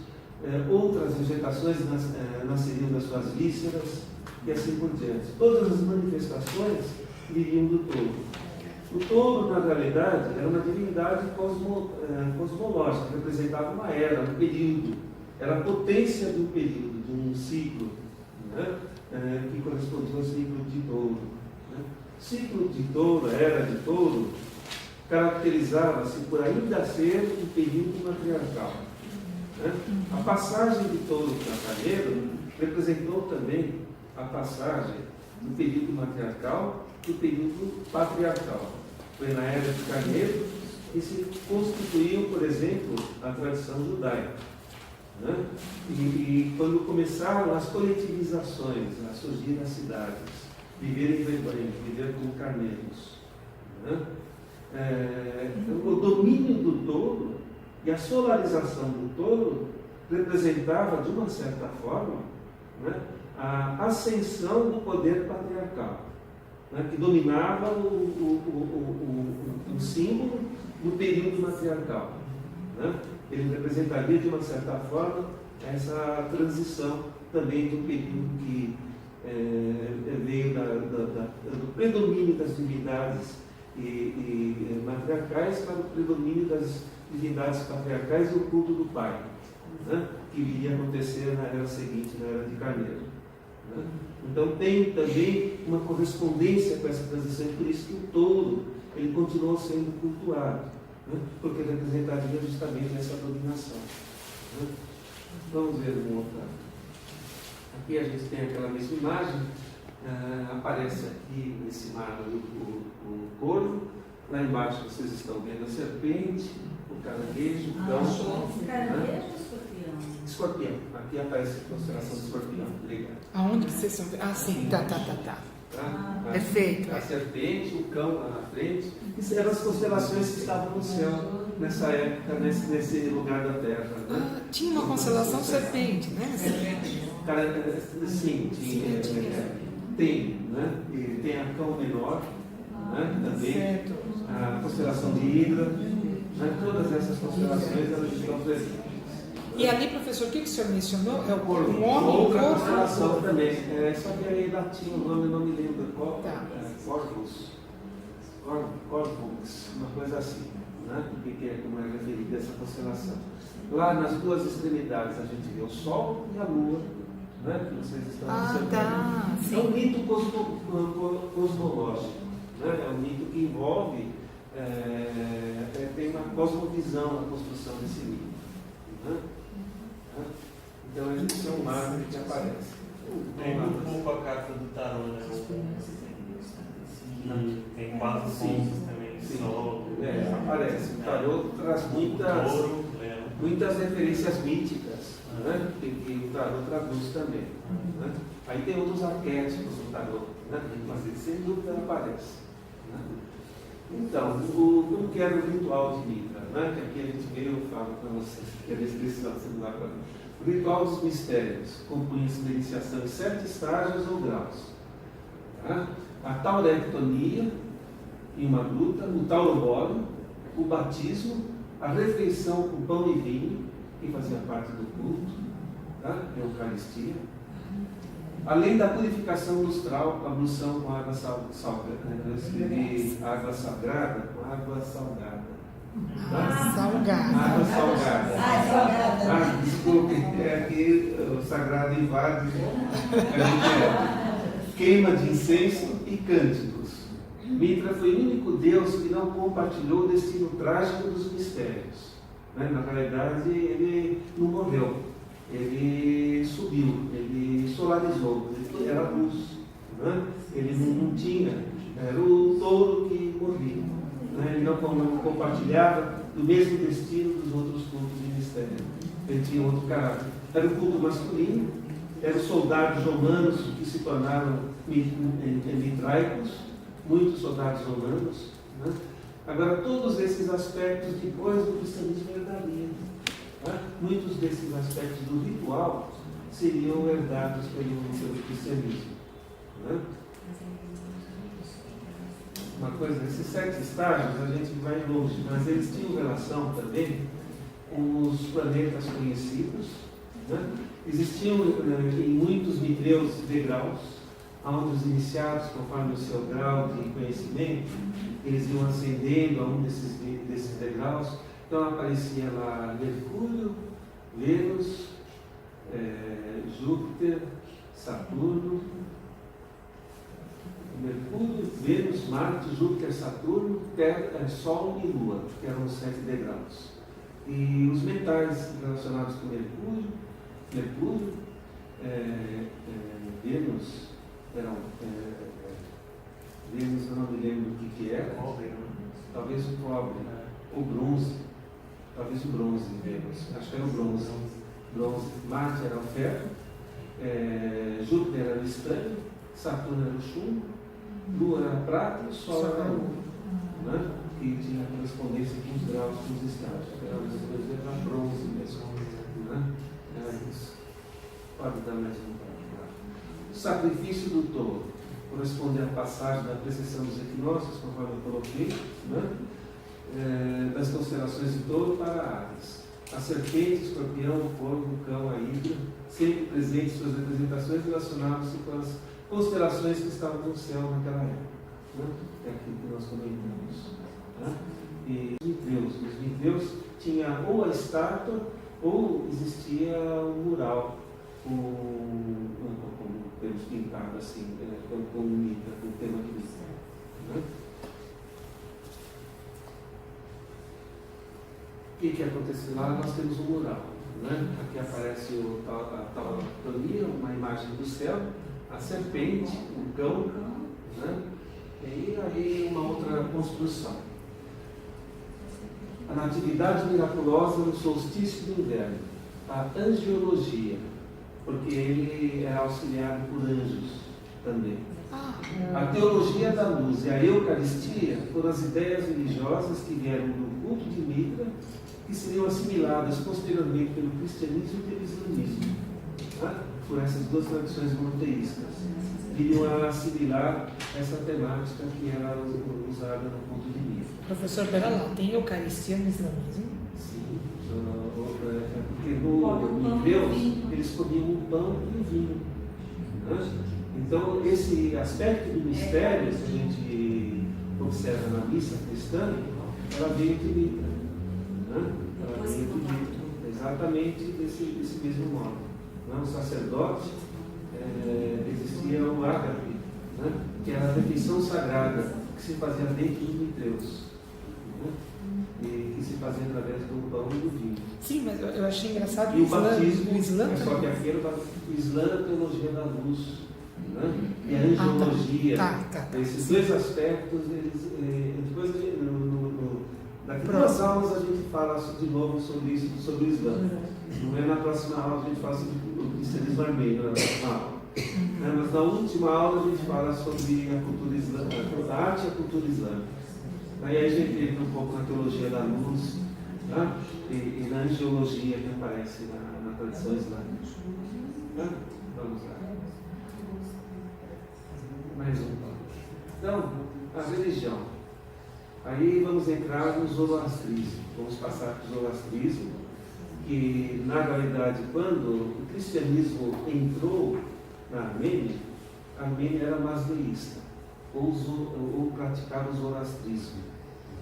outras vegetações nasceriam das suas vísceras, e assim por diante. Todas as manifestações viriam do touro. O touro, na realidade, era uma divindade cosmológica, representava uma era, um período, era a potência de um período, de um ciclo, né? Que correspondia ao ciclo de touro, né? Ciclo de touro, era de touro, caracterizava-se por ainda ser um período matriarcal, né? A passagem de touro para carneiro representou também a passagem do período matriarcal para o período patriarcal. Foi na era de carneiro que se constituiu, por exemplo, a tradição judaica, né? E quando começaram as coletivizações a surgir nas cidades, viver em rebanho, viver como carneiros, né? O domínio do touro e a solarização do touro representava, de uma certa forma, né, a ascensão do poder patriarcal, né, que dominava o símbolo do período matriarcal, né? Ele representaria, de uma certa forma, essa transição também do período que veio do predomínio das divindades e matriarcais para o predomínio das divindades patriarcais e o culto do pai, né? Que iria acontecer na era seguinte, na era de carneiro, né? Então tem também uma correspondência com essa transição, por isso que o touro ele continuou sendo cultuado, né? Porque representaria justamente essa dominação, né? Vamos ver uma outra. Aqui a gente tem aquela mesma imagem, aparece aqui nesse mármore o corvo, lá embaixo vocês estão vendo a serpente, o caranguejo, o cão. Caranguejo ou escorpião? Escorpião. Aqui aparece a constelação do escorpião. Obrigado. Aonde vocês estão vendo? Ah, sim, tá. Perfeito. A serpente, o cão lá na frente. Isso eram as constelações que estavam no céu nessa época, nesse lugar da Terra, né? Tinha uma constelação serpente, né? Sim, tem, né? E tem a cão menor, né? Também. Certo. A constelação de Hidra, Né? Todas essas constelações elas estão presentes. E ali, professor, o que o senhor mencionou? É o Corvo. um homem, Outra corvo? constelação também. Só que aí latim o nome não me lembro qual. Tá. Corvus. Corvus, uma coisa assim. Né? Que é como é referida essa constelação. Lá nas duas extremidades a gente vê o Sol e a Lua, né? Que vocês estão observando. Tá. É um mito cosmológico. Né? É um mito que envolve, tem uma cosmovisão na construção desse mito. Né? Então esse é um marco que aparece. Lembra um pouco a carta do tarô, né? Tem 4 pontos também, sol. Aparece. O tarô traz muitas referências míticas, né? que o tarô traduz também. Né? Aí tem outros arquétipos do tarô, né? Mas ele sem dúvida aparece. Né? Então, como que era o ritual de Mitra? Né? Que aqui a gente vê, eu falo para vocês, que é a descrição celular para mim. O ritual dos mistérios compunha-se da iniciação em 7 estágios ou graus. Tá? A taurectonia em uma gruta, o taurobólio, o batismo, a refeição com pão e vinho, que fazia parte do culto, tá? A Eucaristia. Além da purificação lustral, a ablução com água salgada. Eu escrevi água sagrada com água salgada. Salgada. Água salgada. Salgada. Desculpe, aqui o sagrado invade. Queima de incenso e cânticos. Mitra foi o único Deus que não compartilhou o destino trágico dos mistérios. Né? Na realidade, ele não morreu. Ele subiu, ele solarizou, ele era luz. Né? Ele não tinha, era o touro que morria. Né? Ele não compartilhava do mesmo destino dos outros cultos de mistério. Ele tinha outro caráter. Era o culto masculino, eram soldados romanos que se tornaram mitraicos, muitos soldados romanos. Né? Agora, todos esses aspectos depois do cristianismo herdariam. Né? Muitos desses aspectos do ritual seriam herdados pelo cristianismo. Né? Uma coisa, esses 7 estágios a gente vai longe, mas eles tinham relação também com os planetas conhecidos. Né? Existiam em muitos mitreus degraus, onde os iniciados, conforme o seu grau de conhecimento, eles iam ascendendo a um desses degraus. Então aparecia lá Mercúrio, Vênus, Júpiter, Saturno, Mercúrio, Vênus, Marte, Júpiter, Saturno, Terra, Sol e Lua, que eram os 7 degraus. E os metais relacionados com Mercúrio, Vênus, Vênus eu não me lembro o que era, talvez o cobre, ou bronze, talvez o bronze, Vênus, acho que era o bronze. Marte era o ferro, Júpiter era o estanho, Saturno era o chumbo, Lua era a prata e o Sol era o ouro, né? Que tinha correspondência com os graus, com os estágios. Era bronze mesmo. Né? Era isso. Pode dar mais um parágrafo. O sacrifício do touro corresponde à passagem da precessão dos equinócios, conforme eu coloquei, né? Das constelações de touro para Ares. A serpente, o escorpião, o corvo, o cão, a hidra, sempre presentes em suas representações, relacionadas-se com as constelações que estavam no céu naquela época. Né? É aquilo que nós comentamos. Né? E os mitreus tinha ou a estátua ou existia um mural com temos pintado assim, com Mitra, com o tema de Mitra. Né? O que aconteceu lá? Nós temos um mural. Né? Aqui aparece a tauroctonia, uma imagem do céu, a serpente, o cão, né? E aí uma outra construção. A natividade miraculosa no solstício do inverno. A angiologia, porque ele é auxiliado por anjos também. A teologia da luz e a Eucaristia foram as ideias religiosas que vieram do culto de Mitra, que seriam assimiladas posteriormente pelo cristianismo e pelo islamismo. por essas duas tradições monoteístas. Queriam assimilar essa temática que era usada no ponto de vista. Professor, pera lá, tem Eucaristia no islamismo? Sim, porque no Deus eles comiam o pão e o vinho. Né? Então, esse aspecto do mistério que a gente observa na missa cristã, ela veio de Mitra. Né? Ela veio de Mitra, exatamente desse mesmo modo. Né? O sacerdote, existia o ágape, né? Que era a refeição sagrada que se fazia dentro do mitreus, né? E que se fazia através do pão e do vinho. Sim, mas eu achei engraçado e o batismo, o Islã. só que aqui era o Islã, a teologia da luz, né? E a angiologia. Tá. Esses dois aspectos, depois daqui duas aulas a gente fala de novo sobre isso, sobre o Islã. Não é na próxima aula a gente fala sobre o cristianismo armênio, na próxima aula. Mas na última aula a gente fala sobre a cultura islâmica, a arte e a cultura islâmica. Aí a gente entra um pouco na teologia da luz, tá? E na angiologia que aparece na tradição islâmica. Tá? Vamos lá. Mais um. Então, a religião. Aí vamos entrar no zoroastrismo. Vamos passar para o zoroastrismo, que na realidade, quando o cristianismo entrou na Armênia, a Armênia era masdeísta, ou praticava o zoroastrismo,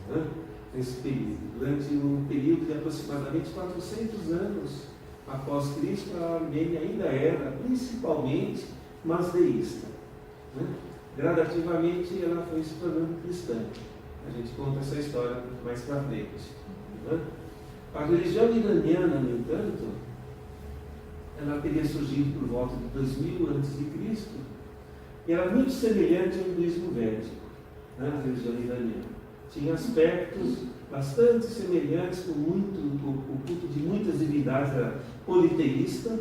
né? Nesse período. Durante um período de aproximadamente 400 anos após Cristo, a Armênia ainda era principalmente masdeísta, né? Gradativamente ela foi se tornando cristã. A gente conta essa história mais para frente, né? A religião iraniana, no entanto, ela teria surgido por volta de 2000 a.C. e era muito semelhante ao hinduísmo védico, né? A religião iraniana. Tinha aspectos bastante semelhantes com o culto de muitas divindades, era politeísta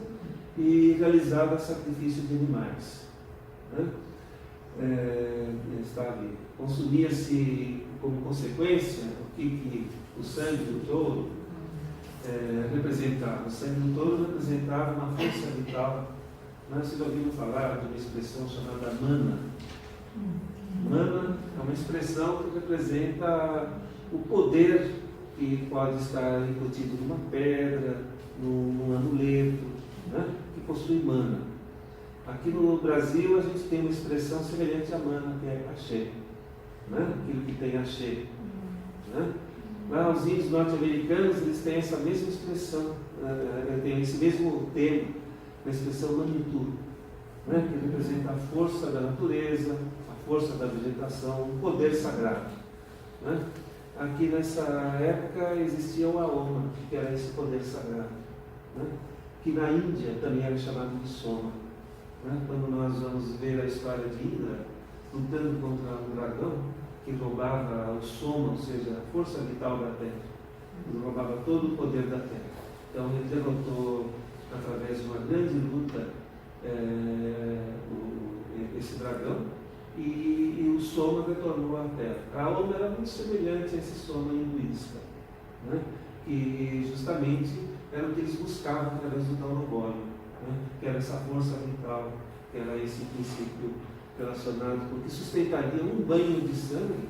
e realizava sacrifício de animais, né? Consumia-se como consequência o sangue do touro representava. O sangue do touro representava uma força vital. Vocês ouviram falar de uma expressão chamada mana? Mana é uma expressão que representa o poder que pode estar embutido numa pedra, num amuleto, né? Que possui mana. Aqui no Brasil a gente tem uma expressão semelhante à mana, que é axé, né? Aquilo que tem axé, né? Lá os índios norte-americanos, eles têm essa mesma expressão, têm esse mesmo termo, a expressão manitou, né? Que representa a força da natureza, a força da vegetação, o poder sagrado, né? Aqui nessa época existia o Aoma, que era esse poder sagrado, né? Que na Índia também era chamado de Soma, né? Quando nós vamos ver a história de Indra lutando contra um dragão que roubava o Soma, ou seja, a força vital da terra, ele roubava todo o poder da terra. Então ele derrotou através de uma grande luta esse dragão, e o Soma retornou à terra. A Aoma era muito semelhante a esse Soma hinduísta, né? Que justamente era o que eles buscavam através do Taurobólio, né? Que era essa força vital, que era esse princípio relacionado, porque sustentaria um banho de sangue,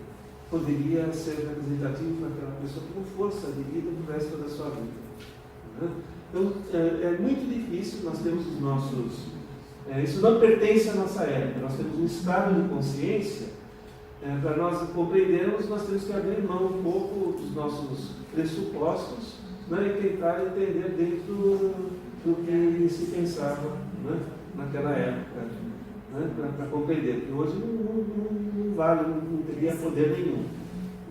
poderia ser representativo para aquela pessoa como força de vida no resto da sua vida, né? Então é muito difícil. Nós temos os nossos isso não pertence à nossa época. Nós temos um estado de consciência. Para nós compreendermos, nós temos que abrir mão um pouco dos nossos pressupostos, né, e tentar entender dentro do que se pensava, né, naquela época, né, para compreender. Porque hoje não vale, não teria poder nenhum,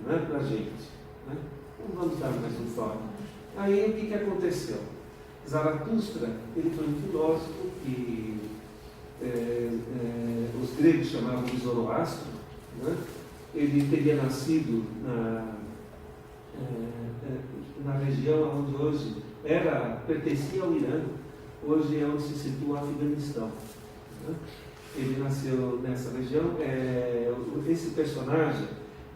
né, para a gente, né? Então vamos dar mais um toque. Aí o que aconteceu? Zaratustra, ele foi um filósofo que os gregos chamavam de Zoroastro, né? Ele teria nascido na região onde hoje pertencia ao Irã, hoje é onde se situa o Afeganistão, né? Ele nasceu nessa região. Esse personagem,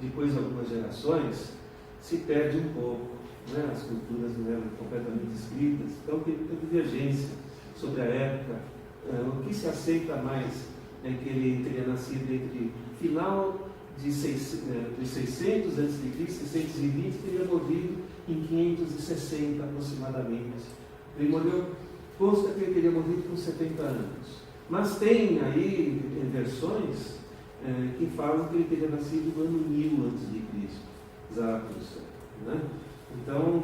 depois de algumas gerações, se perde um pouco, né? As culturas não eram completamente escritas, então teve divergência sobre a época O que se aceita mais é que ele teria nascido entre final de 600 a.C. e 620, teria morrido em 560 aproximadamente. Ele morreu, consta que ele teria morrido com 70 anos. Mas tem aí versões que falam que ele teria nascido no ano 1000 a.C., Zaratustra. Né? Então,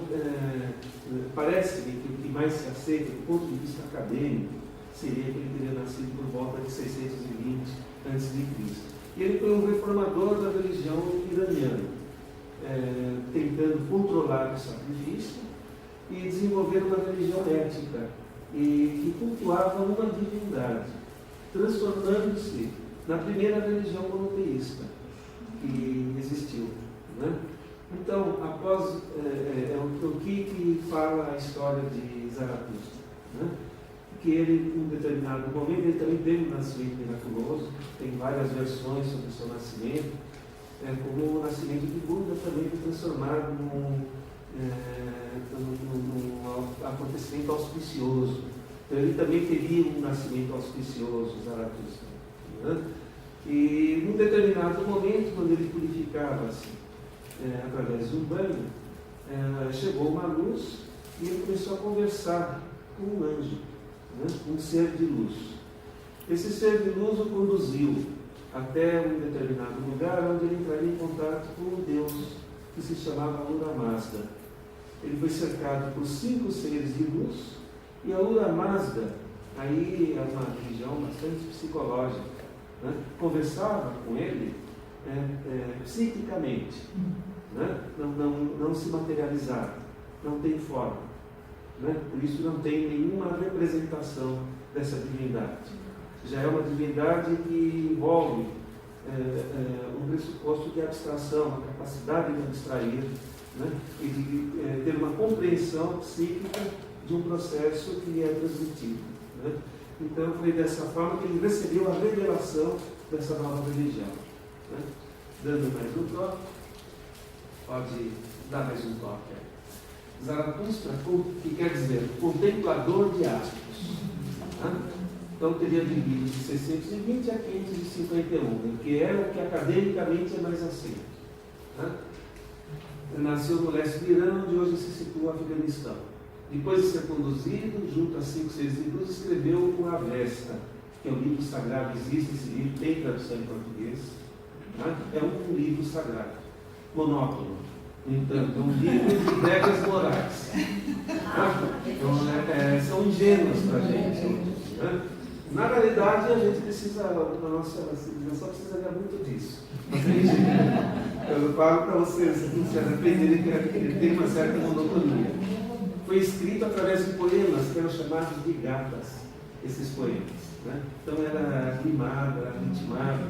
parece-me que o que mais se aceita, do ponto de vista acadêmico, seria que ele teria nascido por volta de 620 a.C. E ele foi um reformador da religião iraniana, tentando controlar o sacrifício e desenvolver uma religião ética, e que cultuava uma divindade, transformando-se na primeira religião monoteísta que existiu. Né? Então, após o que fala a história de Zaratustra, né? Que ele, em um determinado momento, ele também teve um nascimento miraculoso, tem várias versões sobre o seu nascimento, como o nascimento de Buda também foi transformado num acontecimento auspicioso. Então, ele também teria um nascimento auspicioso, Zaratustra. Né? E, num determinado momento, quando ele purificava-se através de um banho, chegou uma luz e ele começou a conversar com um anjo, né? Um ser de luz. Esse ser de luz o conduziu até um determinado lugar onde ele entraria em contato com um deus que se chamava Ahura Mazda. Ele foi cercado por 5 seres de luz, e a Ahura Mazda, aí é uma religião bastante psicológica, né? Conversava com ele psiquicamente, né? Não se materializava, não tem forma, né? Por isso não tem nenhuma representação dessa divindade. Já é uma divindade que envolve um pressuposto de abstração, uma capacidade de abstrair, né? E de ter uma compreensão psíquica de um processo que lhe é transmitido. Né? Então foi dessa forma que ele recebeu a revelação dessa nova religião. Né? Dando mais um toque, pode dar mais um toque aí. Zaratustra, que quer dizer contemplador de astros. Né? Então teria vivido de 620 a 551, que é o que academicamente é mais aceito. Né? Nasceu no leste do Irã, onde hoje se situa o Afeganistão. Depois de ser conduzido, junto a 5 seres de luz, escreveu o Avesta, que é um livro sagrado. Existe esse livro, tem tradução em português. Né? É um livro sagrado, monótono. No entanto, é um livro de regras morais. Então, são ingênuas para a gente. Né? Na realidade, a gente precisa, a nossa civilização precisaria muito disso. Eu falo para vocês, vocês aprenderem que ele tem uma certa monotonia. Foi escrito através de poemas, que eram chamados de gatas, esses poemas. Né? Então era rimado, era ritmado.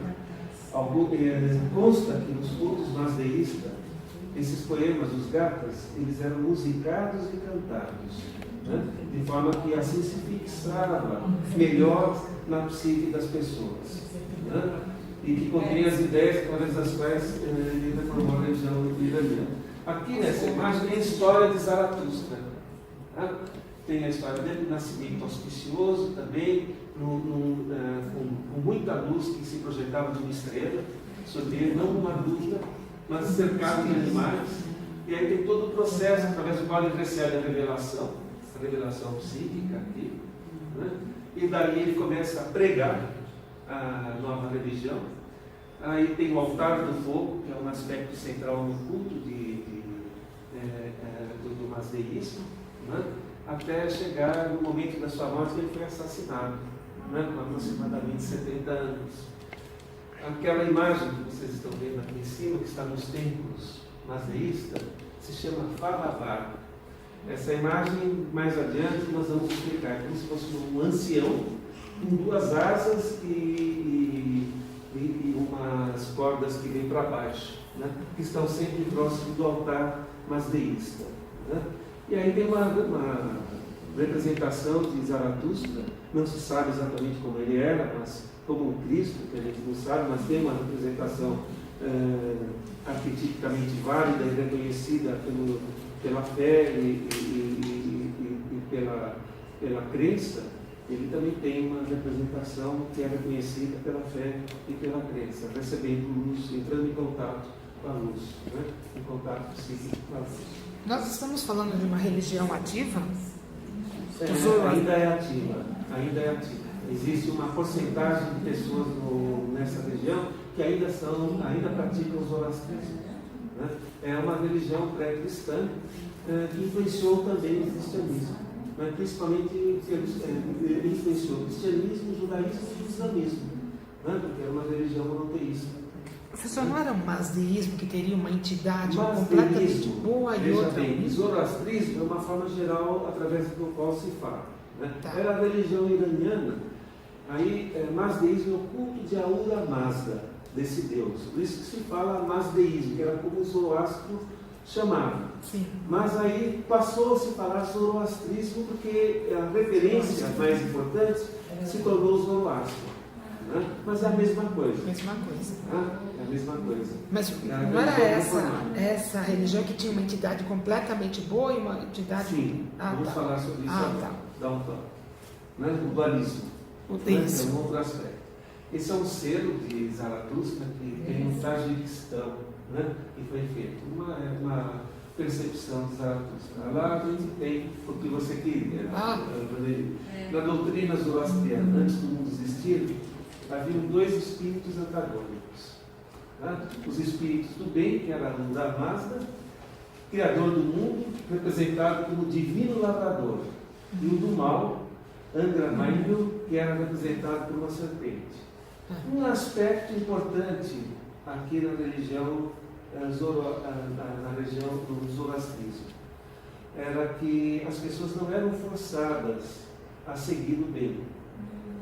Consta que nos cultos mazdeístas, esses poemas, os gatas, eles eram musicados e cantados. Né? De forma que assim se fixava melhor na psique das pessoas. Né? E que contém as ideias através das quais ele reformou a religião iraniana. Aqui nessa imagem tem a história de Zaratustra. Tá? Tem a história dele, do nascimento auspicioso também, com muita luz que se projetava de uma estrela sobre ele, não uma dúvida, mas cercado de animais. E aí tem todo o processo através do qual ele recebe a revelação psíquica aqui. Né? E daí ele começa a pregar a nova religião. Aí tem o altar do fogo, que é um aspecto central no culto do mazdeísmo, né? Até chegar no momento da sua morte que ele foi assassinado, né? Com aproximadamente 70 anos. Aquela imagem que vocês estão vendo aqui em cima, que está nos templos mazdeístas, se chama Falavar. Essa imagem, mais adiante, nós vamos explicar. É como se fosse um ancião com 2 asas e umas cordas que vêm para baixo, né? Que estão sempre próximo do altar mazdeísta. Né? E aí tem uma representação de Zaratustra, não se sabe exatamente como ele era, mas como um Cristo, que a gente não sabe, mas tem uma representação arquetipicamente válida e reconhecida pela fé e pela crença ele também tem uma representação que é reconhecida pela fé e pela crença, recebendo luz, entrando em contato com a luz, né? Em contato psíquico com a luz. Nós estamos falando de uma religião ativa? Ainda é ativa, ainda é ativa. Existe uma porcentagem de pessoas nessa região que ainda praticam o zoroastrismo, né? É uma religião pré-cristã que influenciou também o cristianismo, né? Principalmente influenciou o cristianismo, o judaísmo e o islamismo, né? Porque era uma religião monoteísta. Professor, não era um masdeísmo que teria uma entidade completamente boa e outra? Veja bem, o zoroastrismo é uma forma geral através do qual se fala, né? Tá. Era a religião iraniana, aí masdeísmo é o culto de Ahura Mazda, desse deus. Por isso que se fala masdeísmo, que era como o Zoroastro chamava. Sim. Mas aí passou a se falar zoroastrismo porque a referência mais importante se tornou o Zoroastro, né? Mas é a mesma coisa. Mesma coisa. Né? É a mesma coisa. Mas não era essa religião que tinha uma entidade completamente boa e uma entidade... Sim, vamos falar sobre isso agora. Dá um toque. Né? O dualismo. O É um outro aspecto. Esse é um selo de Zaratustra que tem um Tajiquistão, né? Que foi feito. Uma percepção de Zaratustra. Lá a gente tem o que você queria. Na doutrina zoroastriana, antes do mundo existir, haviam dois espíritos antagônicos. Né? Os espíritos do bem, que era Ahura Mazda, criador do mundo, representado como divino lavrador. E o do mal, Angra Mainyu, que era representado por uma serpente. Um aspecto importante aqui na religião, na região do zoroastrismo, era que as pessoas não eram forçadas a seguir o bem.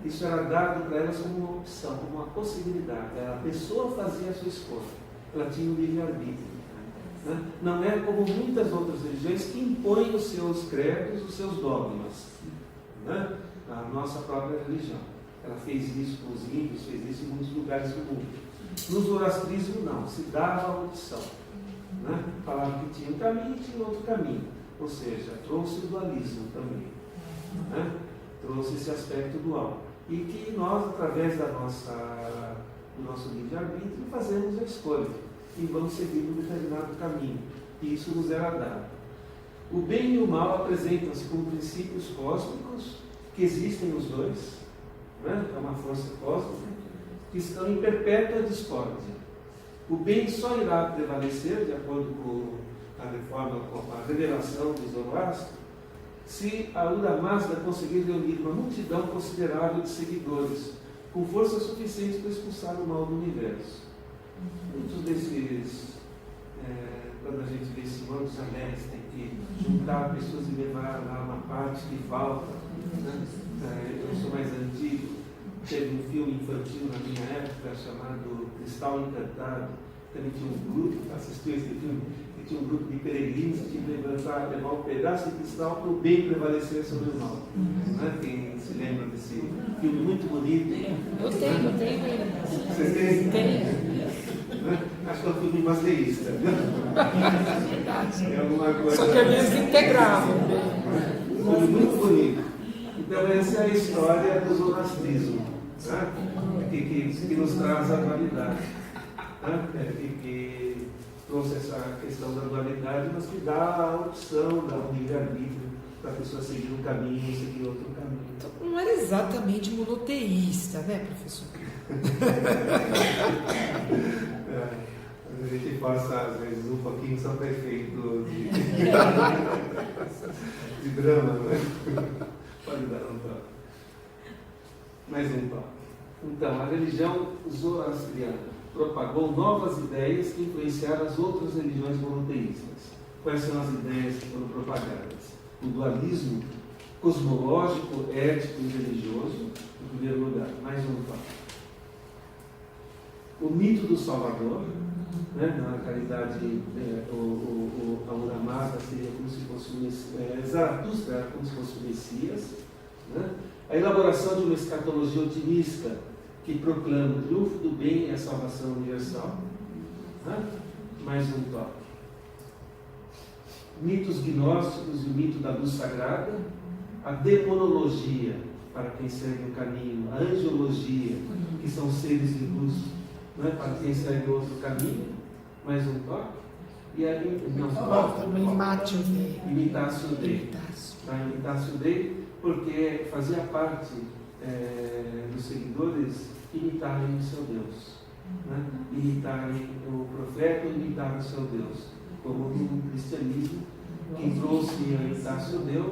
Isso era dado para elas como uma opção, como uma possibilidade. A pessoa fazia a sua escolha, ela tinha o livre-arbítrio. Né? Não é como muitas outras religiões que impõem os seus credos, os seus dogmas. Né? A nossa própria religião. Ela fez isso com os índios, fez isso em muitos lugares do mundo. No zoroastrismo, não, se dava a opção. Né? Falava que tinha um caminho e tinha outro caminho. Ou seja, trouxe o dualismo também. Né? Trouxe esse aspecto dual. E que nós, através do nosso livre-arbítrio, fazemos a escolha e vamos seguir um determinado caminho. E isso nos era dado. O bem e o mal apresentam-se como princípios cósmicos, que existem os dois, né? É uma força cósmica, que estão em perpétua discórdia. O bem só irá prevalecer, de acordo com a reforma, com a revelação de Zoroastro, se a Ahura Mazda conseguir reunir uma multidão considerável de seguidores, com força suficiente para expulsar o mal do universo. Muitos desses, quando a gente vê Senhor dos Anéis, tem que juntar pessoas e levar lá uma parte que falta. Né? Eu sou mais antigo, teve um filme infantil na minha época chamado Cristal Encantado. Também tinha um grupo, assistiu esse filme, e tinha um grupo de peregrinos que tinha que levar um pedaço de cristal para o bem prevalecer sobre o mal. Né? Quem se lembra desse filme muito bonito? Eu tenho. Vocês têm? Tenho. Né? Acho que é um filme masterista. É alguma coisa. Só que eles integravam. Um filme muito bonito. Então, essa é a história do zoroastrismo, né? que nos traz a dualidade. Né? Que trouxe essa questão da dualidade, mas que dá a opção, dá um livre-arbítrio para a pessoa seguir um caminho ou seguir outro caminho. Então, não era exatamente monoteísta, né, professor? A gente passa, às vezes, um pouquinho só para efeito de drama, né? Pode dar um toque. Mais um toque. Então, a religião zoroastriana propagou novas ideias que influenciaram as outras religiões monoteístas. Quais são as ideias que foram propagadas? O dualismo cosmológico, ético e religioso, em primeiro lugar. Mais um toque. O mito do Salvador, né? Na realidade, o Ahura Mazda seria como se fosse Zaratustra era como se fosse o Messias, né? A elaboração de uma escatologia otimista que proclama o triunfo do bem e a salvação universal, né? Mais um toque. Mitos gnósticos e o mito da luz sagrada, a demonologia para quem segue o caminho, a angelologia, que são seres de luz, né? Para quem segue outro caminho, mais um toque, e aí, Imitatio Dei. Imitatio Dei. Tá? Imitatio Dei, porque fazia parte dos seguidores imitarem o seu Deus, né? Imitarem o profeta, imitar o seu Deus, como no cristianismo. Quem trouxe a Imitatio Dei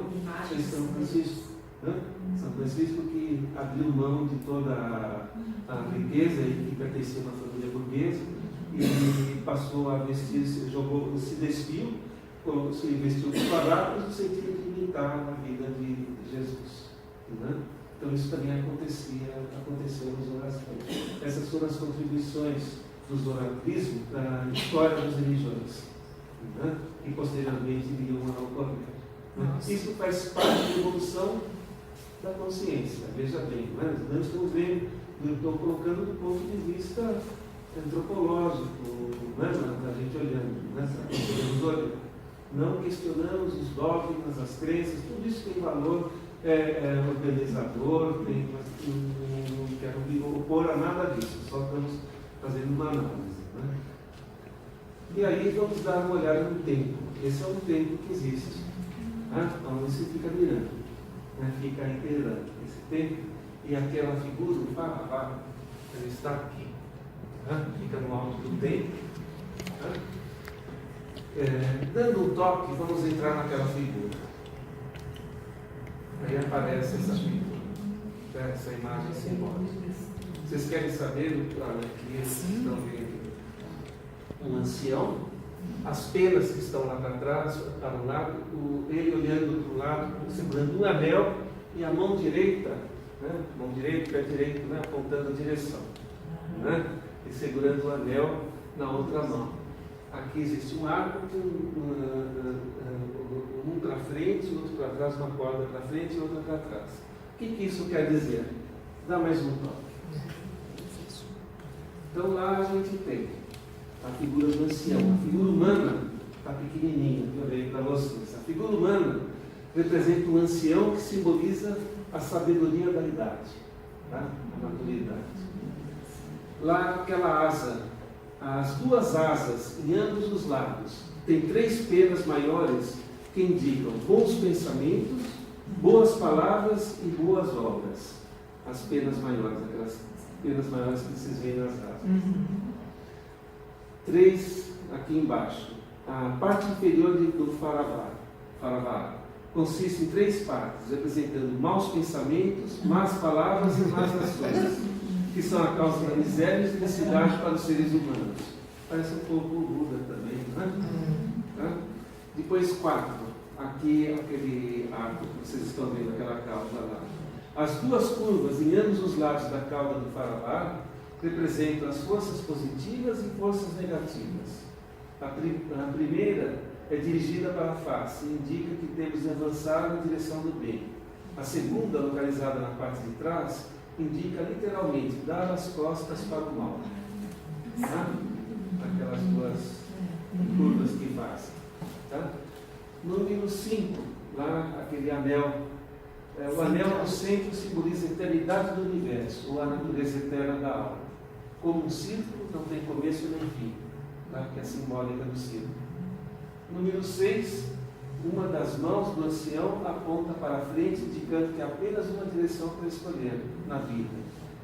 foi São Francisco, né? São Francisco, que abriu mão de toda a riqueza e que pertencia a uma família burguesa e passou a vestir, se vestiu com palavras no sentido de imitar a vida de Jesus, né? Então isso também aconteceu nos oratórios. Essas foram as contribuições dos oratorismos para a história das religiões, né? E posteriormente iriam ao ocorrer. Isso faz parte da evolução da consciência. Veja bem, né? Não estou vendo, eu estou colocando do ponto de vista antropológico, né? Da gente olhando, né? Não questionamos os dogmas, as crenças, tudo isso tem valor organizador, não quero opor a nada disso, só estamos fazendo uma análise, né? E aí vamos dar uma olhada no tempo. Esse é um tempo que existe, né? Onde você fica mirando, né? Fica inteirando esse tempo, e aquela figura do Faravar, ele está aqui, né? Fica no alto do tempo, né? Dando um toque, vamos entrar naquela figura. Aí aparece essa figura, né? Essa imagem simbólica. Vocês querem saber, que eles estão vendo um ancião, as penas que estão lá para trás, para um lado, ele olhando para o lado, segurando um anel, e a mão direita, né? Mão direita, pé direito, né? Apontando a direção, né? E segurando o anel na outra mão. Aqui existe um arco com um para frente, outro para trás, uma corda para frente e outra para trás. O que isso quer dizer? Dá mais um toque. Então lá a gente tem a figura do ancião. A figura humana está pequenininha, que eu olhei para vocês. A figura humana representa um ancião que simboliza a sabedoria da idade, tá? A maturidade. Lá aquela asa, as duas asas em ambos os lados, tem 3 penas maiores que indicam bons pensamentos, boas palavras e boas obras. As penas maiores, aquelas penas maiores que vocês veem nas asas. 3 aqui embaixo. A parte inferior do Faravar consiste em 3 partes, representando maus pensamentos, más palavras e más ações, que são a causa da miséria e felicidade para os seres humanos. Parece um pouco o Buda também, né? Tá? Depois 4, aqui aquele arco que vocês estão vendo, aquela cauda lá. As 2 curvas em ambos os lados da cauda do Faravar representam as forças positivas e forças negativas. A primeira é dirigida para a face e indica que temos de avançar na direção do bem. A segunda, localizada na parte de trás, indica literalmente dar as costas para o mal. Tá? Aquelas 2 curvas que fazem. Tá? Número 5, lá aquele anel. O anel no centro simboliza a eternidade do universo, ou a natureza eterna da alma. Como um círculo, não tem começo nem fim, tá? Que é a simbólica do círculo. Número 6, uma das mãos do ancião aponta para frente, indicando que há apenas uma direção para escolher na vida,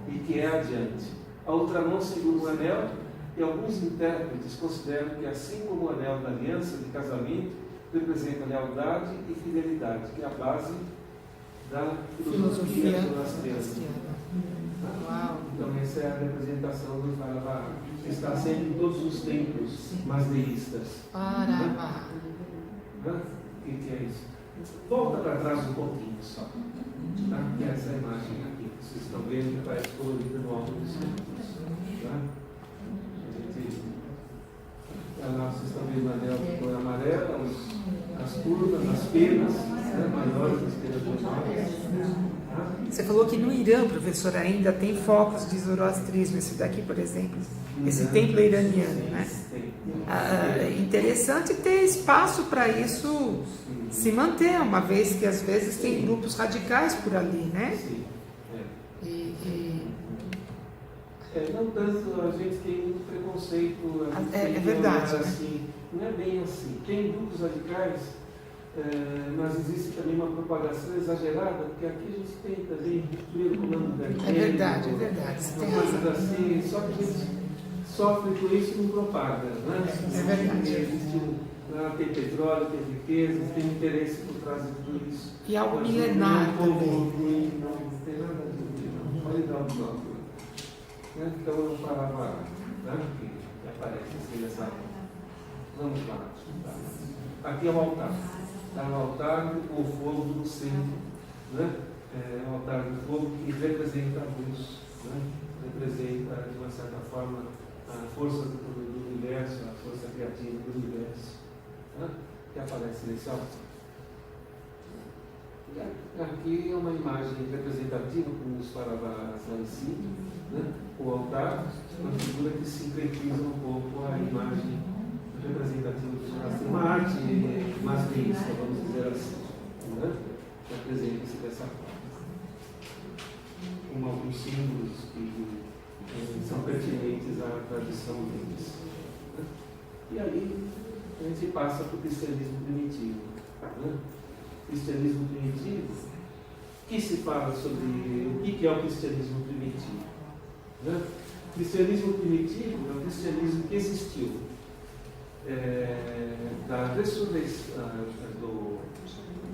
e que é adiante. A outra mão segura o anel, e alguns intérpretes consideram que, assim como o anel da aliança de casamento representa lealdade e fidelidade, que é a base da filosofia zoroastriana. Então essa é a representação do Faravar, que está sempre em todos os templos masdeístas. Faravar. O que é isso? Volta para trás um pouquinho só. Tá? Que é essa imagem aqui. Vocês estão vendo que parece colorida no alto dos templos. Tá? Lá vocês estão vendo o anel de cor amarela, as curvas, as penas, né, maiores, as penas menores. Você falou que no Irã, professor, ainda tem focos de zoroastrismo. Esse daqui, por exemplo, esse templo iraniano, né? Interessante ter espaço para isso se manter, uma vez que às vezes tem grupos radicais por ali, né? Sim. Não tanto, a gente tem muito preconceito. É verdade. Assim, não é bem assim. Tem grupos radicais, mas existe também uma propagação exagerada, porque aqui a gente tem também primeiro comando da igreja. É verdade. Você tem razão. Assim, só que a gente sofre com isso e não propaga. Né? É verdade. Tem petróleo, tem riqueza, tem interesse por trás de tudo isso. E algo mas milenar não, também. não tem nada a ver, não. Pode dar um toque. Então eu falava, que aparece assim dessa forma. Vamos lá. Aqui é o altar. Está o altar com o fogo no centro. Né? É o altar do fogo que representa a luz. Né? Representa, de uma certa forma, a força do universo, a força criativa do universo. Né? Que aparece nesse altar. Aqui é uma imagem representativa, como nos falava lá em cima, né? O altar, uma figura que sincretiza um pouco a imagem representativa do ginásio. Uma arte masculista, vamos dizer assim, né? Que apresenta-se dessa forma. Com alguns símbolos que são pertinentes à tradição deles. Né? E aí a gente passa para o cristianismo primitivo. Né? Cristianismo primitivo, que se fala sobre o que é o cristianismo primitivo. Né? O cristianismo primitivo é o cristianismo que existiu da ressurreição,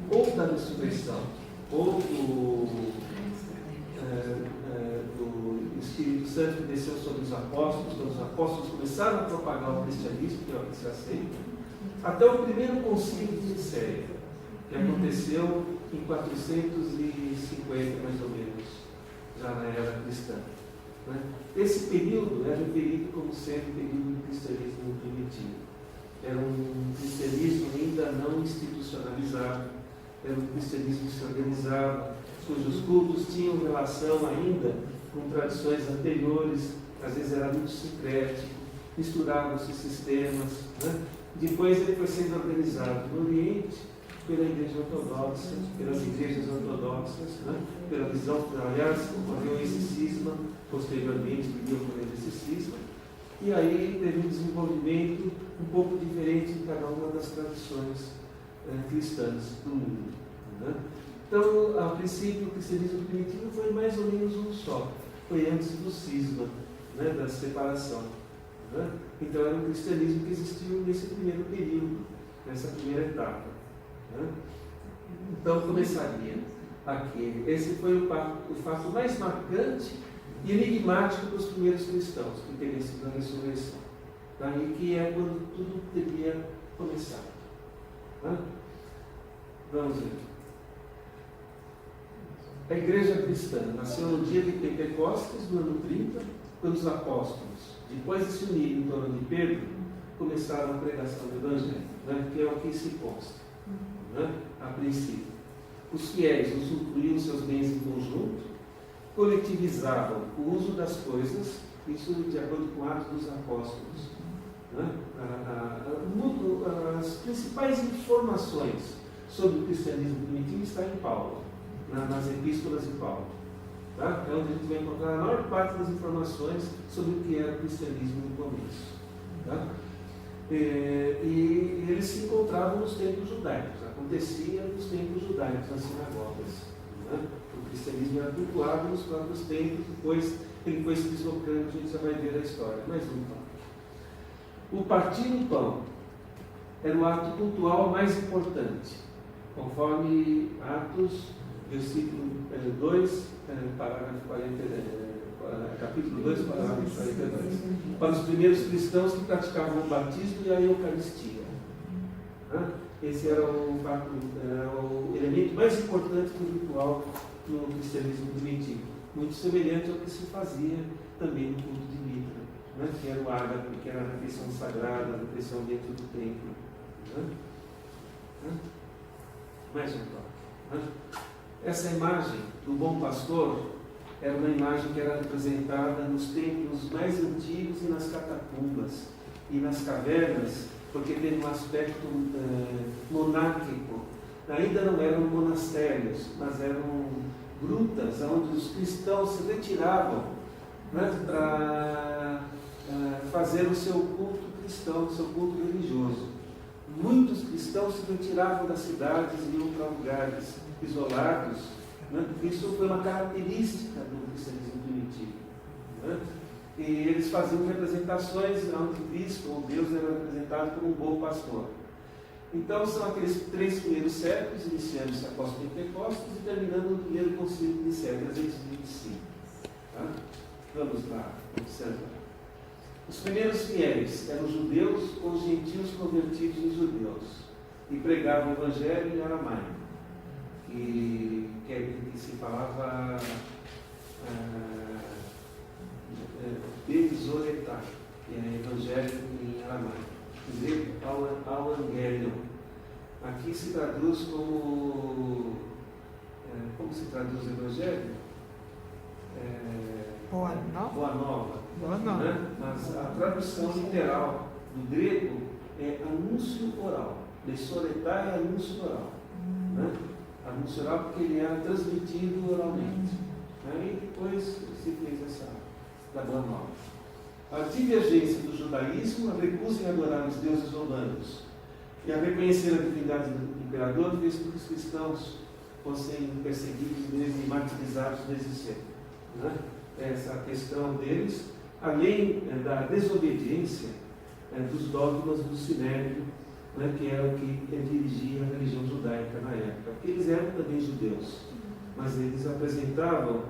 ou da ressurreição, ou do Espírito Santo que desceu sobre os apóstolos, quando os apóstolos começaram a propagar o cristianismo, que é o que se aceita, até o primeiro concílio de Nicéia, que aconteceu em 450, mais ou menos, já na era cristã. Né? Esse período é referido como sendo o período do cristianismo primitivo. Era um cristianismo ainda não institucionalizado, era um cristianismo que se organizava, cujos cultos tinham relação ainda com tradições anteriores, às vezes era muito sincrético, misturavam-se sistemas. Né? Depois ele foi sendo organizado no Oriente, pela Igreja Ortodoxa, pelas igrejas ortodoxas, né? Pela visão, aliás, ocorreu esse cisma, posteriormente viria a ocorrer esse cisma, e aí teve um desenvolvimento um pouco diferente em cada uma das tradições cristãs do mundo. Né? Então, a princípio, o cristianismo primitivo foi mais ou menos um só, foi antes do cisma, né? Da separação. Né? Então, era um cristianismo que existiu nesse primeiro período, nessa primeira etapa. Então começaria aqui. Esse foi o fato mais marcante e enigmático dos primeiros cristãos, que teria sido a ressurreição. Daí que é quando tudo teria começado. Vamos ver. A igreja cristã nasceu no dia de Pentecostes, no ano 30, quando os apóstolos, depois de se unirem em torno de Pedro, começaram a pregação do Evangelho, que é o que se consta. A princípio, os fiéis usufruíam seus bens em conjunto, coletivizavam o uso das coisas, isso de acordo com Atos dos Apóstolos. As principais informações sobre o cristianismo primitivo estão em Paulo, nas epístolas de Paulo. Tá? É onde a gente vai encontrar a maior parte das informações sobre o que era o cristianismo no começo. Tá? E eles se encontravam nos templos judaicos, acontecia nos templos judaicos, nas sinagogas. Né? O cristianismo era cultuado nos próprios templos, depois ele foi se deslocando, a gente já vai ver a história. Mais um então. O partir do pão era o ato cultual mais importante, conforme Atos, versículo 2, parágrafo 40. Capítulo 2, parágrafo 42. Para os primeiros cristãos que praticavam o batismo e a Eucaristia. Esse era o elemento mais importante do ritual no cristianismo primitivo. Muito semelhante ao que se fazia também no culto de Mitra, que era o ágape, que era a refeição sagrada, a refeição dentro do templo. Mais um toque. Essa imagem do bom pastor era uma imagem que era representada nos templos mais antigos e nas catacumbas e nas cavernas, porque teve um aspecto monárquico. Ainda não eram monastérios, mas eram grutas onde os cristãos se retiravam né, para fazer o seu culto cristão, o seu culto religioso. Muitos cristãos se retiravam das cidades e iam para lugares isolados, né? Isso foi uma característica do cristianismo primitivo, né? E eles faziam representações onde Cristo ou Deus era representado como um bom pastor. Então são aqueles 3 primeiros séculos, iniciando-se após Pentecostes e terminando no primeiro concílio de Nicéia, 325. Tá? Vamos lá, observar. Os primeiros fiéis eram judeus ou gentios convertidos em judeus e pregavam o evangelho em aramaico, que se falava Bezoretá, que é evangelho em aramaico, grego Evangelion. Aqui se traduz como se traduz evangelho? Boa Nova. Boa Nova. Boa Nova. Né? Mas a tradução literal do grego é anúncio oral. Bezoretá é anúncio oral. Né? Anúncio oral porque ele era transmitido oralmente. Aí depois se fez essa da Boa Nova. A divergência do judaísmo, a recusa em adorar os deuses romanos e a reconhecer a divindade do imperador fez com que os cristãos fossem perseguidos e martirizados desde sempre. Né? Essa questão deles, além da desobediência dos dogmas do Sinédrio, né, que era o que dirigia a religião judaica na época. Porque eles eram também judeus, mas eles apresentavam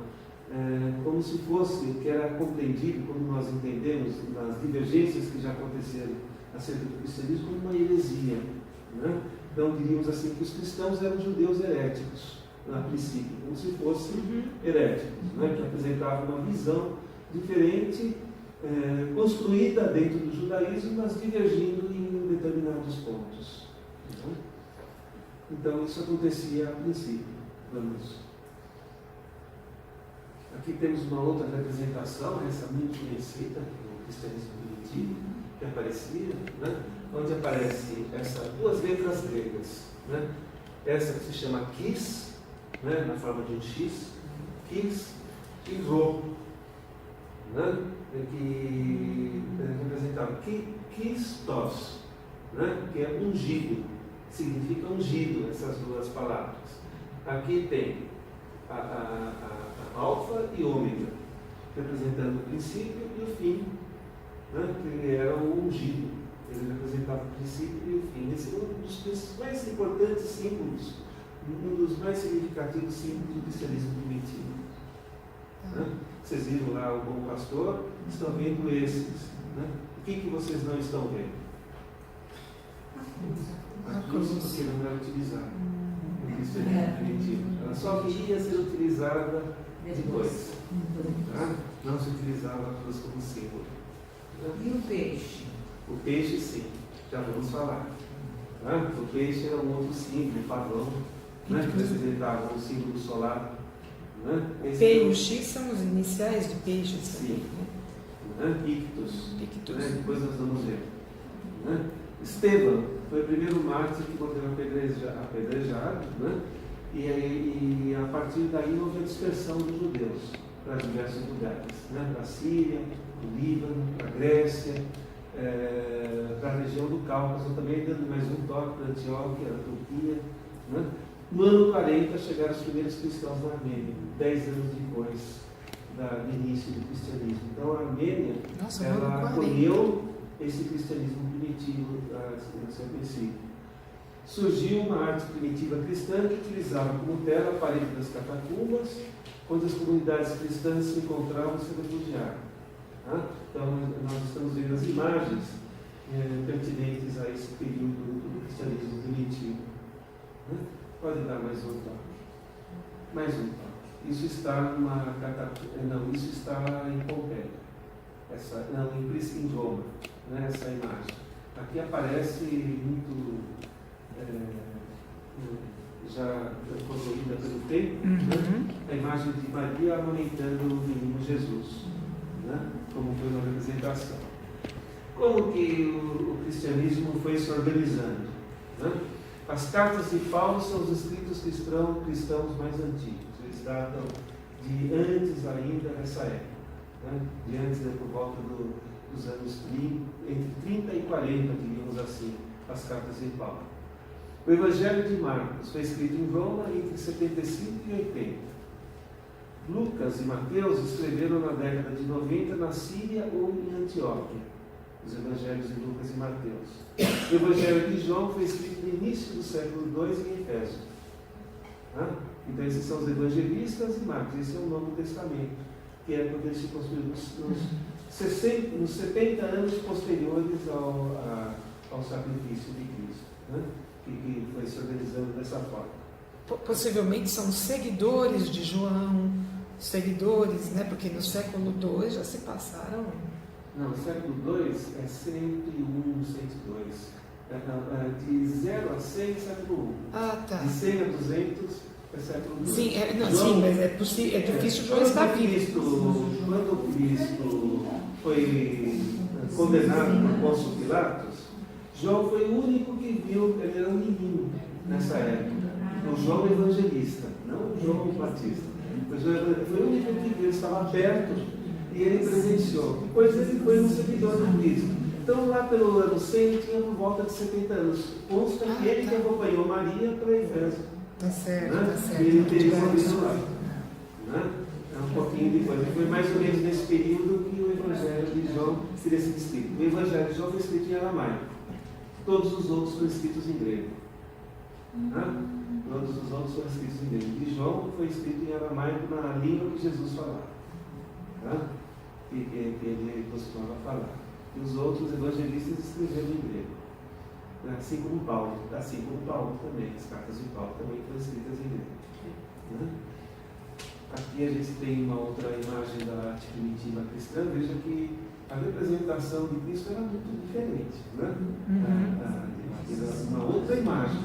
como se fosse, que era compreendido, como nós entendemos, nas divergências que já aconteceram acerca do cristianismo, como uma heresia. Né? Então, diríamos assim, que os cristãos eram judeus heréticos, a princípio, como se fossem heréticos, né? Que apresentavam uma visão diferente, construída dentro do judaísmo, mas divergindo em determinados pontos. Né? Então, isso acontecia a princípio. Aqui temos uma outra representação, essa muito conhecida, do cristianismo primitivo, que aparecia, né? Onde aparecem essas 2 letras gregas. Né? Essa que se chama Kis, né? Na forma de um X, Kis e Rho, né? Que representava Kistos, né? Que é ungido, significa ungido, essas 2 palavras. Aqui tem a alfa e ômega, representando o princípio e o fim, né? Que ele era o ungido, ele representava o princípio e o fim. Esse é um dos mais importantes símbolos, um dos mais significativos símbolos do cristianismo primitivo. Né? Vocês viram lá o bom pastor, estão vendo esses. Né? O que vocês não estão vendo? A cruz, porque não é utilizada no cristianismo primitivo. Ela só queria ser utilizada depois. Tá? Não se utilizava a cruz como símbolo. E o peixe? O peixe, sim, já vamos falar. Tá? O peixe era um outro símbolo, pavão, né? Que representava o símbolo solar. Né? P e o X são os iniciais de peixe. Sim. Né? Ictus. Né? Depois nós vamos ver. Né? Estevão foi o primeiro mártir que morreu apedrejado, né? E a partir daí houve a dispersão dos judeus para diversos lugares, né? Para a Síria, para o Líbano, para a Grécia, para a região do Cáucaso, também dando mais um toque para Antioquia, a Turquia. Né? No ano 40 chegaram os primeiros cristãos na Armênia, 10 anos depois do início do cristianismo. Então a Armênia, ela acolheu esse cristianismo primitivo no seu princípio. Surgiu uma arte primitiva cristã que utilizava como tela a parede das catacumbas, onde as comunidades cristãs se encontravam e se refugiavam. Tá? Então nós estamos vendo as imagens pertinentes a esse período do cristianismo primitivo. Né? Pode dar mais um toque. Mais um toque. Isso está numa catacumba. Não, isso está em Pompeia. Em Roma. Né? Essa imagem. Aqui aparece muito já construída pelo tempo, né? A imagem de Maria amamentando o menino Jesus, né? Como foi uma representação. Como que o cristianismo foi se organizando? Né? As cartas de Paulo são os escritos cristãos mais antigos, eles datam de antes ainda dessa época. né? De antes, né, por volta dos anos 30, entre 30 e 40, diríamos assim, as cartas de Paulo. O Evangelho de Marcos foi escrito em Roma entre 75 e 80. Lucas e Mateus escreveram na década de 90 na Síria ou em Antioquia. Os Evangelhos de Lucas e Mateus. O Evangelho de João foi escrito no início do século II em Efésio. Então esses são os evangelistas e Marcos. Esse é o Novo Testamento, que é quando eles se construíram nos 70 anos posteriores ao sacrifício de Cristo, né? Que foi se organizando dessa forma. Possivelmente são seguidores de João, seguidores, né? Porque no século II já se passaram. Não, o século II é 101, 102. De 0 a 100, século I. Ah, tá. De 100 a 200, é século II. Sim, sim, mas é difícil João estar vivo. Quando Cristo foi condenado por Pôncio Pilatos, João foi o único que viu, ele era um menino nessa época. O João Evangelista, não o João Batista. Foi o único que viu, ele estava perto e ele presenciou. Depois ele foi um seguidor de Cristo. Então, lá pelo ano 100, ele tinha por volta de 70 anos. Consta que ele que acompanhou Maria para Efésio. Tá certo, Né? tá certo. E ele teve isso lá. Né? Um pouquinho depois. Foi mais ou menos nesse período que o Evangelho de João seria sido escrito. O Evangelho de João foi escrito em aramaico. Todos os outros foram escritos em grego. Né? Todos os outros foram escritos em grego. E João foi escrito em aramaico na língua que Jesus falava. Né? Que ele costumava falar. E os outros evangelistas escreveram em grego. Assim como Paulo também. As cartas de Paulo também foram escritas em grego. Né? Aqui a gente tem uma outra imagem da arte primitiva cristã. Veja que a representação de Cristo era muito diferente. Né? Uma outra imagem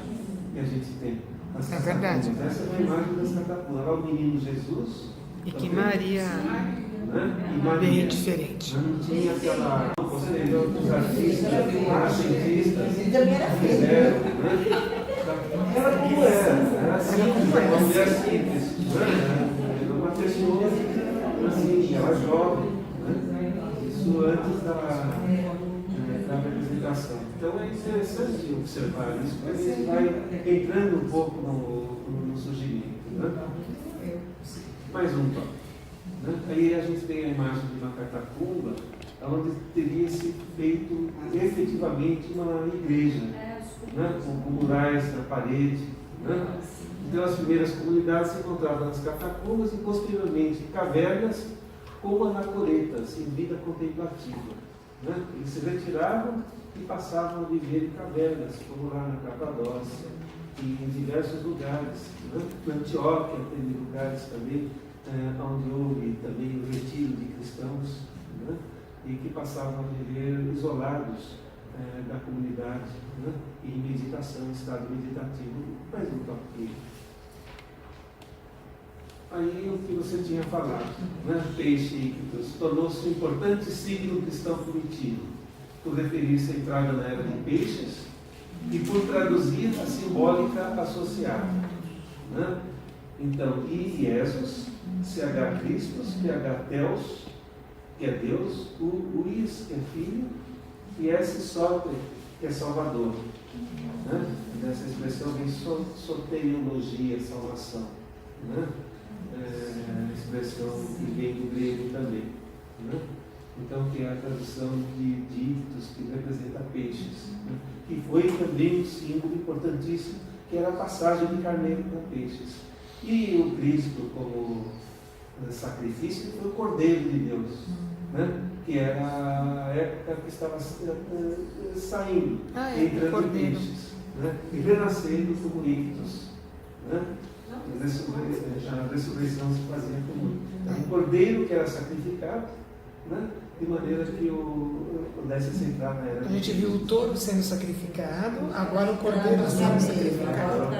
que a gente tem. É verdade. Essa é a imagem das catapultas. Lá o menino Jesus. E que Maria, né? E Maria, bem diferente. não tinha aquela posterior dos artistas, cientistas, Ele também era feio. fizeram, né? Era como era simples, uma mulher simples, né? Era uma pessoa assim, ela jovem, né? Isso antes da representação. Então é interessante observar isso, porque você vai entrando um pouco no surgimento. Né? Mais um toque. Né? Aí a gente tem a imagem de uma catacumba, onde teria se feito efetivamente uma igreja, né? Com murais na parede. Né? Então as primeiras comunidades se encontravam nas catacumbas e posteriormente cavernas como anacoretas, em vida contemplativa. Né? Eles se retiravam e passavam a viver em cavernas, como lá na Capadócia, e em diversos lugares. Né? Na Antioquia tem lugares também onde houve também o retiro de cristãos, né? E que passavam a viver isolados da comunidade, né? E em meditação, em estado meditativo. Mais um toque. Aí o que você tinha falado, né? Peixe íctus, tornou-se um importante signo cristão primitivo, por referir-se à entrada na era de peixes e por traduzir a simbólica associada. Né? Então, Jesus, CH Christus, PH Theos, que é Deus, o Is, que é Filho, e S Soter, que é Salvador. Né? Nessa expressão vem soteriologia, salvação. Né? Expressão que vem do grego também. Né? Então, que é a tradução de ictus, que representa peixes. Né? Que foi também um símbolo importantíssimo, que era a passagem de carneiro para peixes. E o Cristo, como sacrifício, foi o Cordeiro de Deus, né? Que era a época que estava saindo, entrando peixes, né? E renascendo como ictus. Né? A ressurreição se fazia como um cordeiro que era sacrificado, né? De maneira que pudesse se entrar na era. A gente viu o touro sendo sacrificado, agora o cordeiro sendo sacrificado.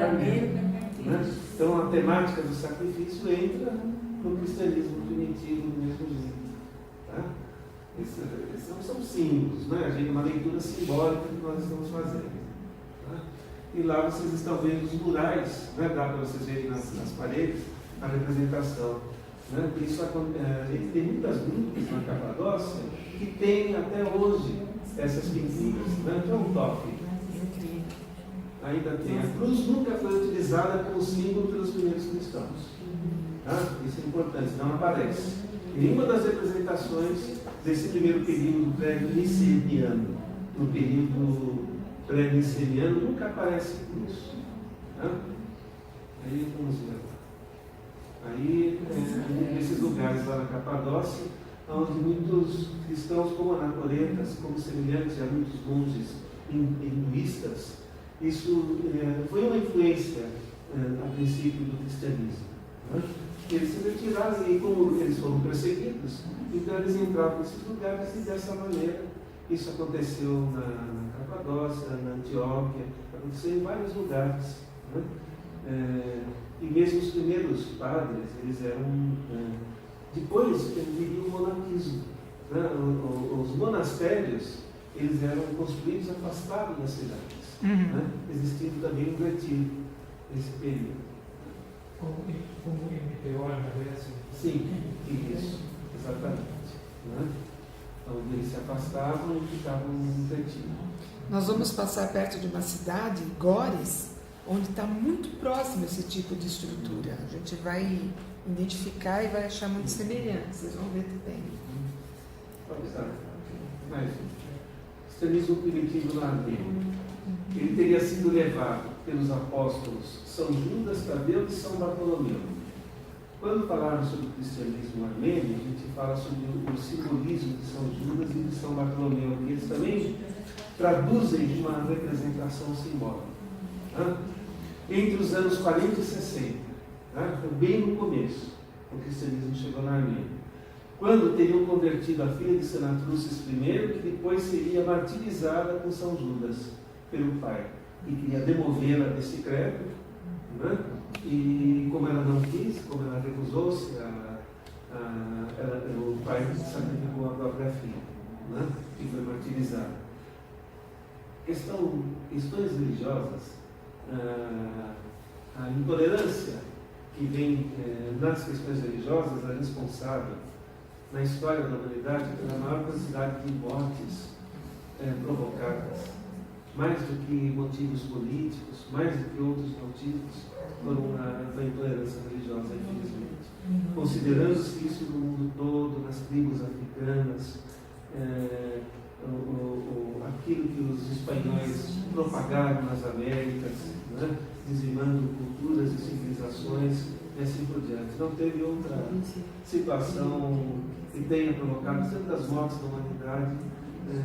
Né? Então a temática do sacrifício entra no cristianismo primitivo do mesmo jeito. Tá? Esses são símbolos, né? Uma leitura simbólica que nós estamos fazendo. Tá? E lá vocês estão vendo os murais, né? Dá para vocês verem nas paredes a representação Né? A gente tem muitas grutas na Capadócia que tem até hoje essas pinturas. Né? Então, um toque. Ainda tem. A cruz nunca foi utilizada como símbolo pelos primeiros cristãos. Tá? Isso é importante, não aparece. Em nenhuma das representações desse primeiro período pré-niceniano, no período pré-niceniano, nunca aparece cruz. Tá? Aí vamos ver. Aí, nesses lugares lá na Capadócia, onde muitos cristãos, como anacoretas, como semelhantes a muitos monges hinduístas, isso foi uma influência, a princípio, do cristianismo. Né? Eles se retiraram e, como eles foram perseguidos, então eles entravam nesses lugares e, dessa maneira, isso aconteceu na Capadócia, na Antioquia, aconteceu em vários lugares. Né? E mesmo os primeiros padres, eles eram... depois viria o monarquismo. Né? Os monastérios, eles eram construídos afastados das cidades. Né? Existindo também um retiro nesse período. Como MPO na Grécia? Sim, isso, exatamente. Né? Onde eles se afastavam e ficavam no retiro. Nós vamos passar perto de uma cidade, Góris, onde está muito próximo esse tipo de estrutura. A gente vai identificar e vai achar muito semelhante. Vocês vão ver que tem. Mas, o cristianismo primitivo na Armênia, ele teria sido levado pelos apóstolos São Judas, Tadeu e São Bartolomeu. Quando falarmos sobre o cristianismo armênio, a gente fala sobre o simbolismo de São Judas e de São Bartolomeu, que eles também traduzem uma representação simbólica. Tá? Entre os anos 40 e 60, tá? Bem no começo, o cristianismo chegou na Armênia. Quando teriam convertido a filha de Senatruces I, que depois seria martirizada com São Judas pelo pai, e queria demovê-la desse credo, né? E como ela não quis, como ela recusou-se, o pai sacrificou a própria filha, né? E foi martirizada. Questões religiosas, a intolerância que vem nas questões religiosas é responsável na história da humanidade pela maior quantidade de mortes provocadas. Mais do que motivos políticos, mais do que outros motivos, foram a intolerância religiosa, infelizmente. Considerando-se isso no mundo todo, nas tribos africanas, aquilo que os espanhóis propagaram nas Américas, né? Dizimando culturas e civilizações, e assim por diante. Não teve outra situação que tenha provocado tantas mortes da humanidade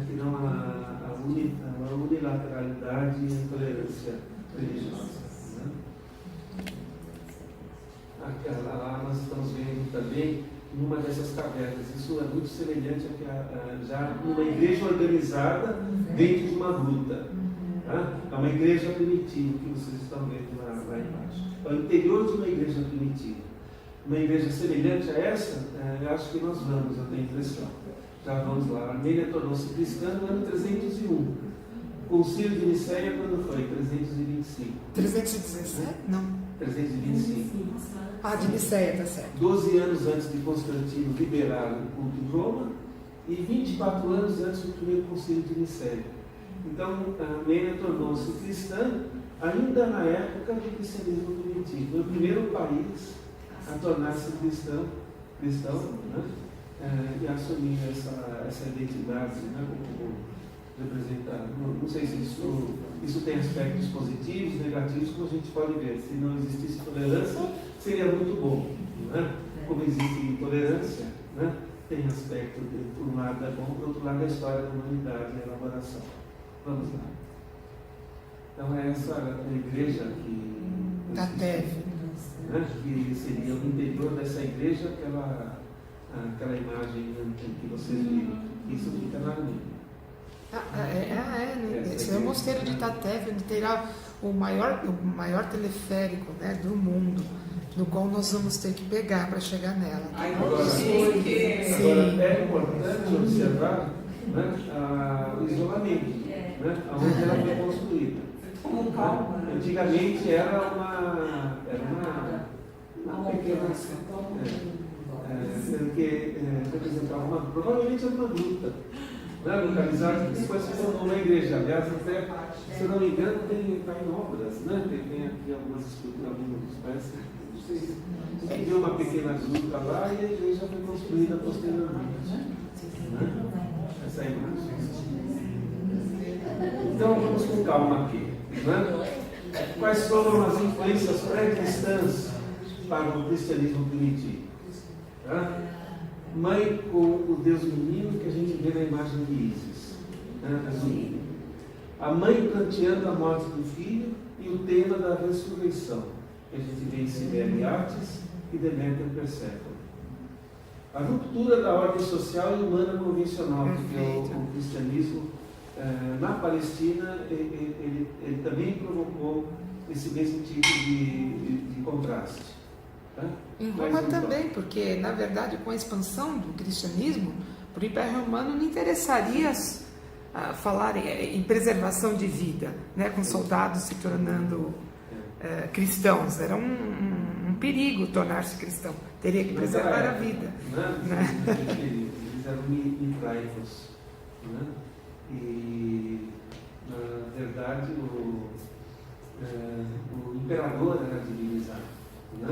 que não a unilateralidade e a intolerância religiosa. Né? Lá nós estamos vendo também numa dessas cavernas. Isso é muito semelhante a já numa igreja organizada dentro de uma gruta. Tá? É uma igreja primitiva que vocês estão vendo lá embaixo. É o interior de uma igreja primitiva. Uma igreja semelhante a essa, eu acho que nós vamos, eu tenho a impressão. Já vamos lá. A Armênia tornou-se cristã no ano 301. O Concílio de Nicéia, quando foi? 325. 317? Não. 325. Ah, de Nicéia, tá certo. 12 anos antes de Constantino liberar o culto em Roma e 24 anos antes do primeiro Concílio de Nicéia. Então, a Armênia tornou-se cristã ainda na época do cristianismo primitivo. Foi o primeiro país a tornar-se cristão, né? E assumir essa identidade, né? Como representar. Não sei se isso tem aspectos positivos, negativos, como a gente pode ver. Se não existisse tolerância, seria muito bom. Né? Como existe intolerância, né? Tem aspecto, por um lado é bom, por outro lado é a história da humanidade e a elaboração. Vamos lá. Então é essa igreja que... Tatev. Né? Que seria o interior dessa igreja, aquela imagem que vocês viram. Isso fica na Armênia. Né? Esse é o mosteiro de Tatev, onde terá o maior teleférico, né, do mundo, no qual nós vamos ter que pegar para chegar nela. Agora é importante observar, né, o isolamento, né, onde ela foi construída. Antigamente era uma pequena... que representava provavelmente uma gruta, né, localizada que depois se tornou uma igreja. Aliás, até, se eu não me engano, está em obras, né? Tem aqui algumas estruturas, alguns parece, não sei, que deu uma pequena gruta lá e a igreja foi construída posteriormente. Né? Essa é a imagem. Então vamos com calma aqui. Né? Quais foram as influências pré-cristãs para o cristianismo primitivo? Tá? Mãe com o Deus menino que a gente vê na imagem de Ísis. Né? A mãe planteando a morte do filho e o tema da ressurreição, que a gente vê em Cibele e Atis e Deméter Perséfone. A ruptura da ordem social e humana convencional, que é o cristianismo na Palestina, ele também provocou esse mesmo tipo de contraste. Tá? Em Roma também, porque na verdade com a expansão do cristianismo, para o Império Romano não interessaria falar em preservação de vida, né, com soldados se tornando cristãos. Era um perigo tornar-se cristão, teria que preservar a vida. Né? Eles eram mitraicos. Né? E, na verdade, o imperador era divinizado. Né?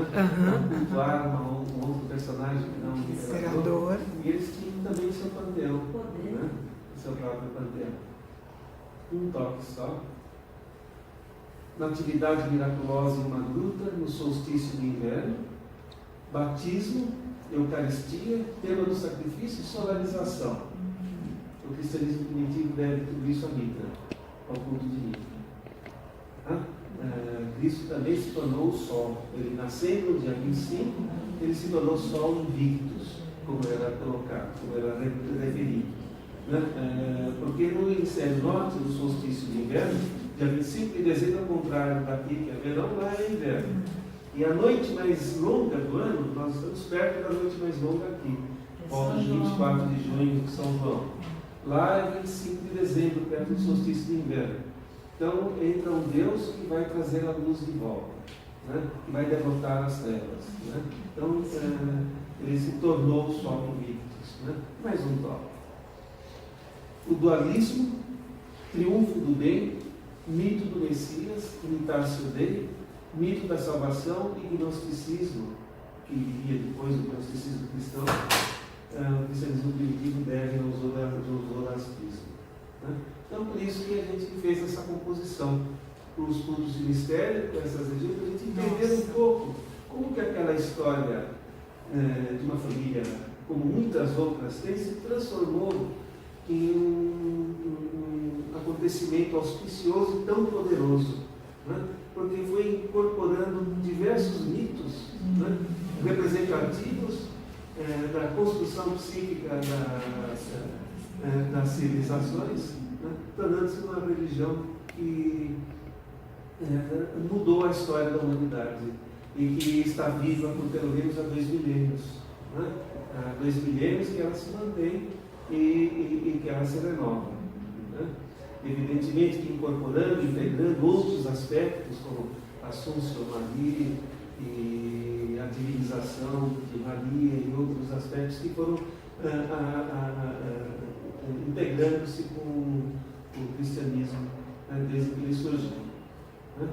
Cultuar um outro personagem que não o imperador. E eles tinham também seu panteão, né? Seu próprio panteão. Um toque só. Natividade miraculosa em uma gruta, no solstício de inverno. Batismo, Eucaristia, tema do sacrifício e solarização. O cristianismo primitivo deve tudo isso a Mitra, ao culto de Mitra. Cristo também se tornou o sol. Ele nasceu no dia 25, ele se tornou sol invictus, como era colocado, como era referido. Porque no hemisfério norte, no solstício de inverno, dia 25 de dezembro, ao contrário daqui, que é verão, lá é inverno. E a noite mais longa do ano, nós estamos perto da noite mais longa aqui, volta de 24 de junho, São João. Lá é 25 de dezembro, perto do solstício de inverno. Então entra um Deus que vai trazer a luz de volta, né? Que vai derrotar as trevas. Né? Então ele se tornou o sol invictus. Né? Mais um toque. O dualismo, triunfo do bem, mito do Messias, imitar-se o Dei, mito da salvação e gnosticismo, que viria depois do gnosticismo cristão. O cristianismo primitivo deve ao zoroastrismo. Né? Então, por isso que a gente fez essa composição para os cultos de mistério, com essas regiões, para a gente entender um pouco como que aquela história de uma família, como muitas outras tem, se transformou em um acontecimento auspicioso e tão poderoso. Né? Porque foi incorporando diversos mitos, né? Representativos da construção psíquica das civilizações, né? Tornando-se uma religião que mudou a história da humanidade e que está viva por pelo menos há 2 milênios. Né? Há 2 milênios que ela se mantém e que ela se renova. Né? Evidentemente que incorporando, integrando outros aspectos, como a Assunção Maria e a divinização de Maria e outros aspectos que foram integrando-se com o cristianismo, né, desde que ele surgiu. Né?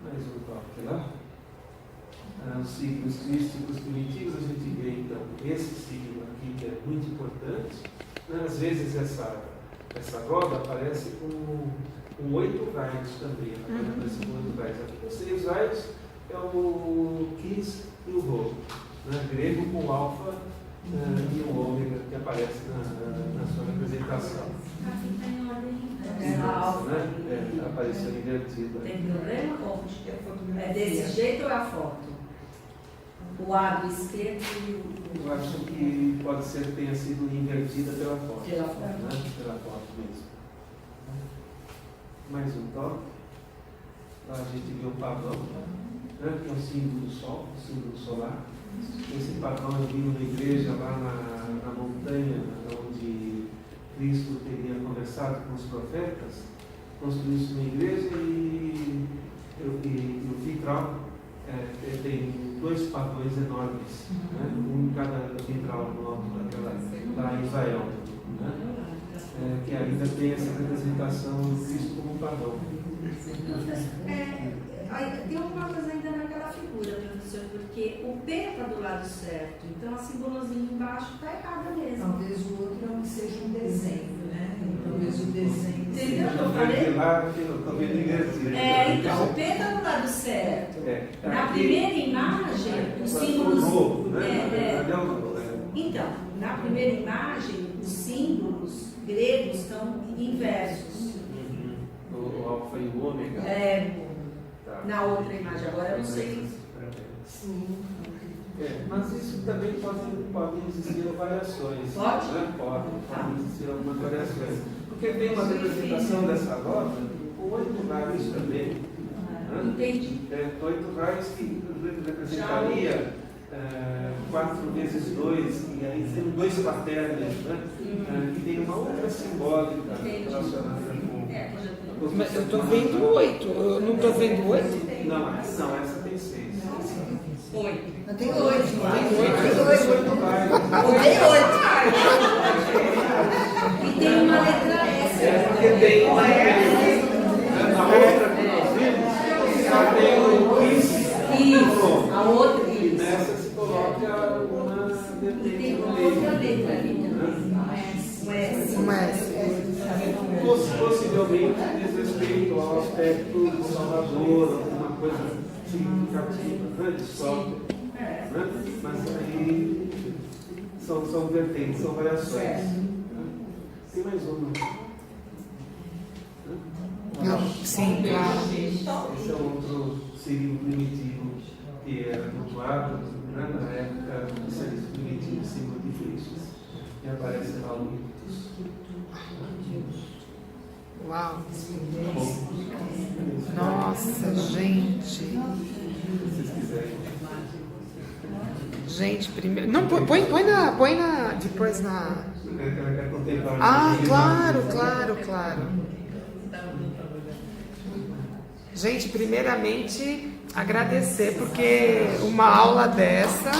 Mais um toque lá. Os signos crísticos primitivos, a gente vê então esse signo aqui que é muito importante. Né? Às vezes essa roda aparece com 8 raios também. Aparece com 8 raios. Aqui tem 6 raios, é o Quis e o Rho. Né? Grego com alfa e o ômega que aparece na sua representação. Aqui está em ordem né? Apareceu invertida. Tem problema ou é desse jeito ou é a foto? O lado esquerdo e o... Eu acho que pode ser que tenha sido invertida pela foto. Pela foto. Né? Pela foto mesmo. Mais um toque. Lá a gente vê o pavão, né? Que é o símbolo do sol, o símbolo solar. Esse pavão eu vi numa igreja lá na montanha, onde Cristo teria conversado com os profetas. Construiu-se uma igreja e o vitral tem 2 pavões enormes, né? Um em cada vitral no alto lá em Israel, né? Que ainda tem essa representação do Cristo como um pavão. Tem alguma coisa ainda naquela figura, professor, porque o P está do lado certo, então a simbolozinha embaixo está errada mesmo. Talvez o outro não seja um desenho, né? Talvez o desenho. Entendeu o que eu Porque falei? lá eu estou vendo invertido. Então, o P está do lado certo. Na Aqui, primeira imagem, os símbolos. novo, né? Então, na primeira imagem, os símbolos gregos estão inversos. O alfa e o ômega. Tá. Na outra imagem, agora eu não sei. Mas isso também pode existir variações. Pode? Né? Pode existir algumas variações. Porque tem uma representação dessa nota com 8 raios também. Entendi. 8 raios que representaria 4 vezes 2, e aí tem 2 quaternos, né? Que tem uma outra simbólica relacionada com. Mas eu estou vendo 8. Eu não estou vendo 8? Não, essa tem 6. 8. Não tem 8 lá. Tem 8 raios. Tem 8. E tem uma letra S. Porque tem uma S. Na outra que nós vimos, só tem o príncipe. Isso, a outra. E nessa se coloca uma E vertente tem no uma meio. outra letra ali. Um S. Uma S. Possivelmente diz respeito ao aspecto do Salvador, alguma coisa significativa, né, de sócio, né? Mas aí são vertentes, são variações. Tem mais uma. Não, sim, claro. Esse é outro símbolo primitivo que era cultuado, né, na época do serviço primitivo, símbolo de Cristo, que aparece lá no Mitos. Uau. Nossa, gente. Se vocês quiserem. Gente, primeiro. Não, põe na. Depois na. Quer contemplar. Ah, claro. Gente, primeiramente agradecer, porque uma aula dessa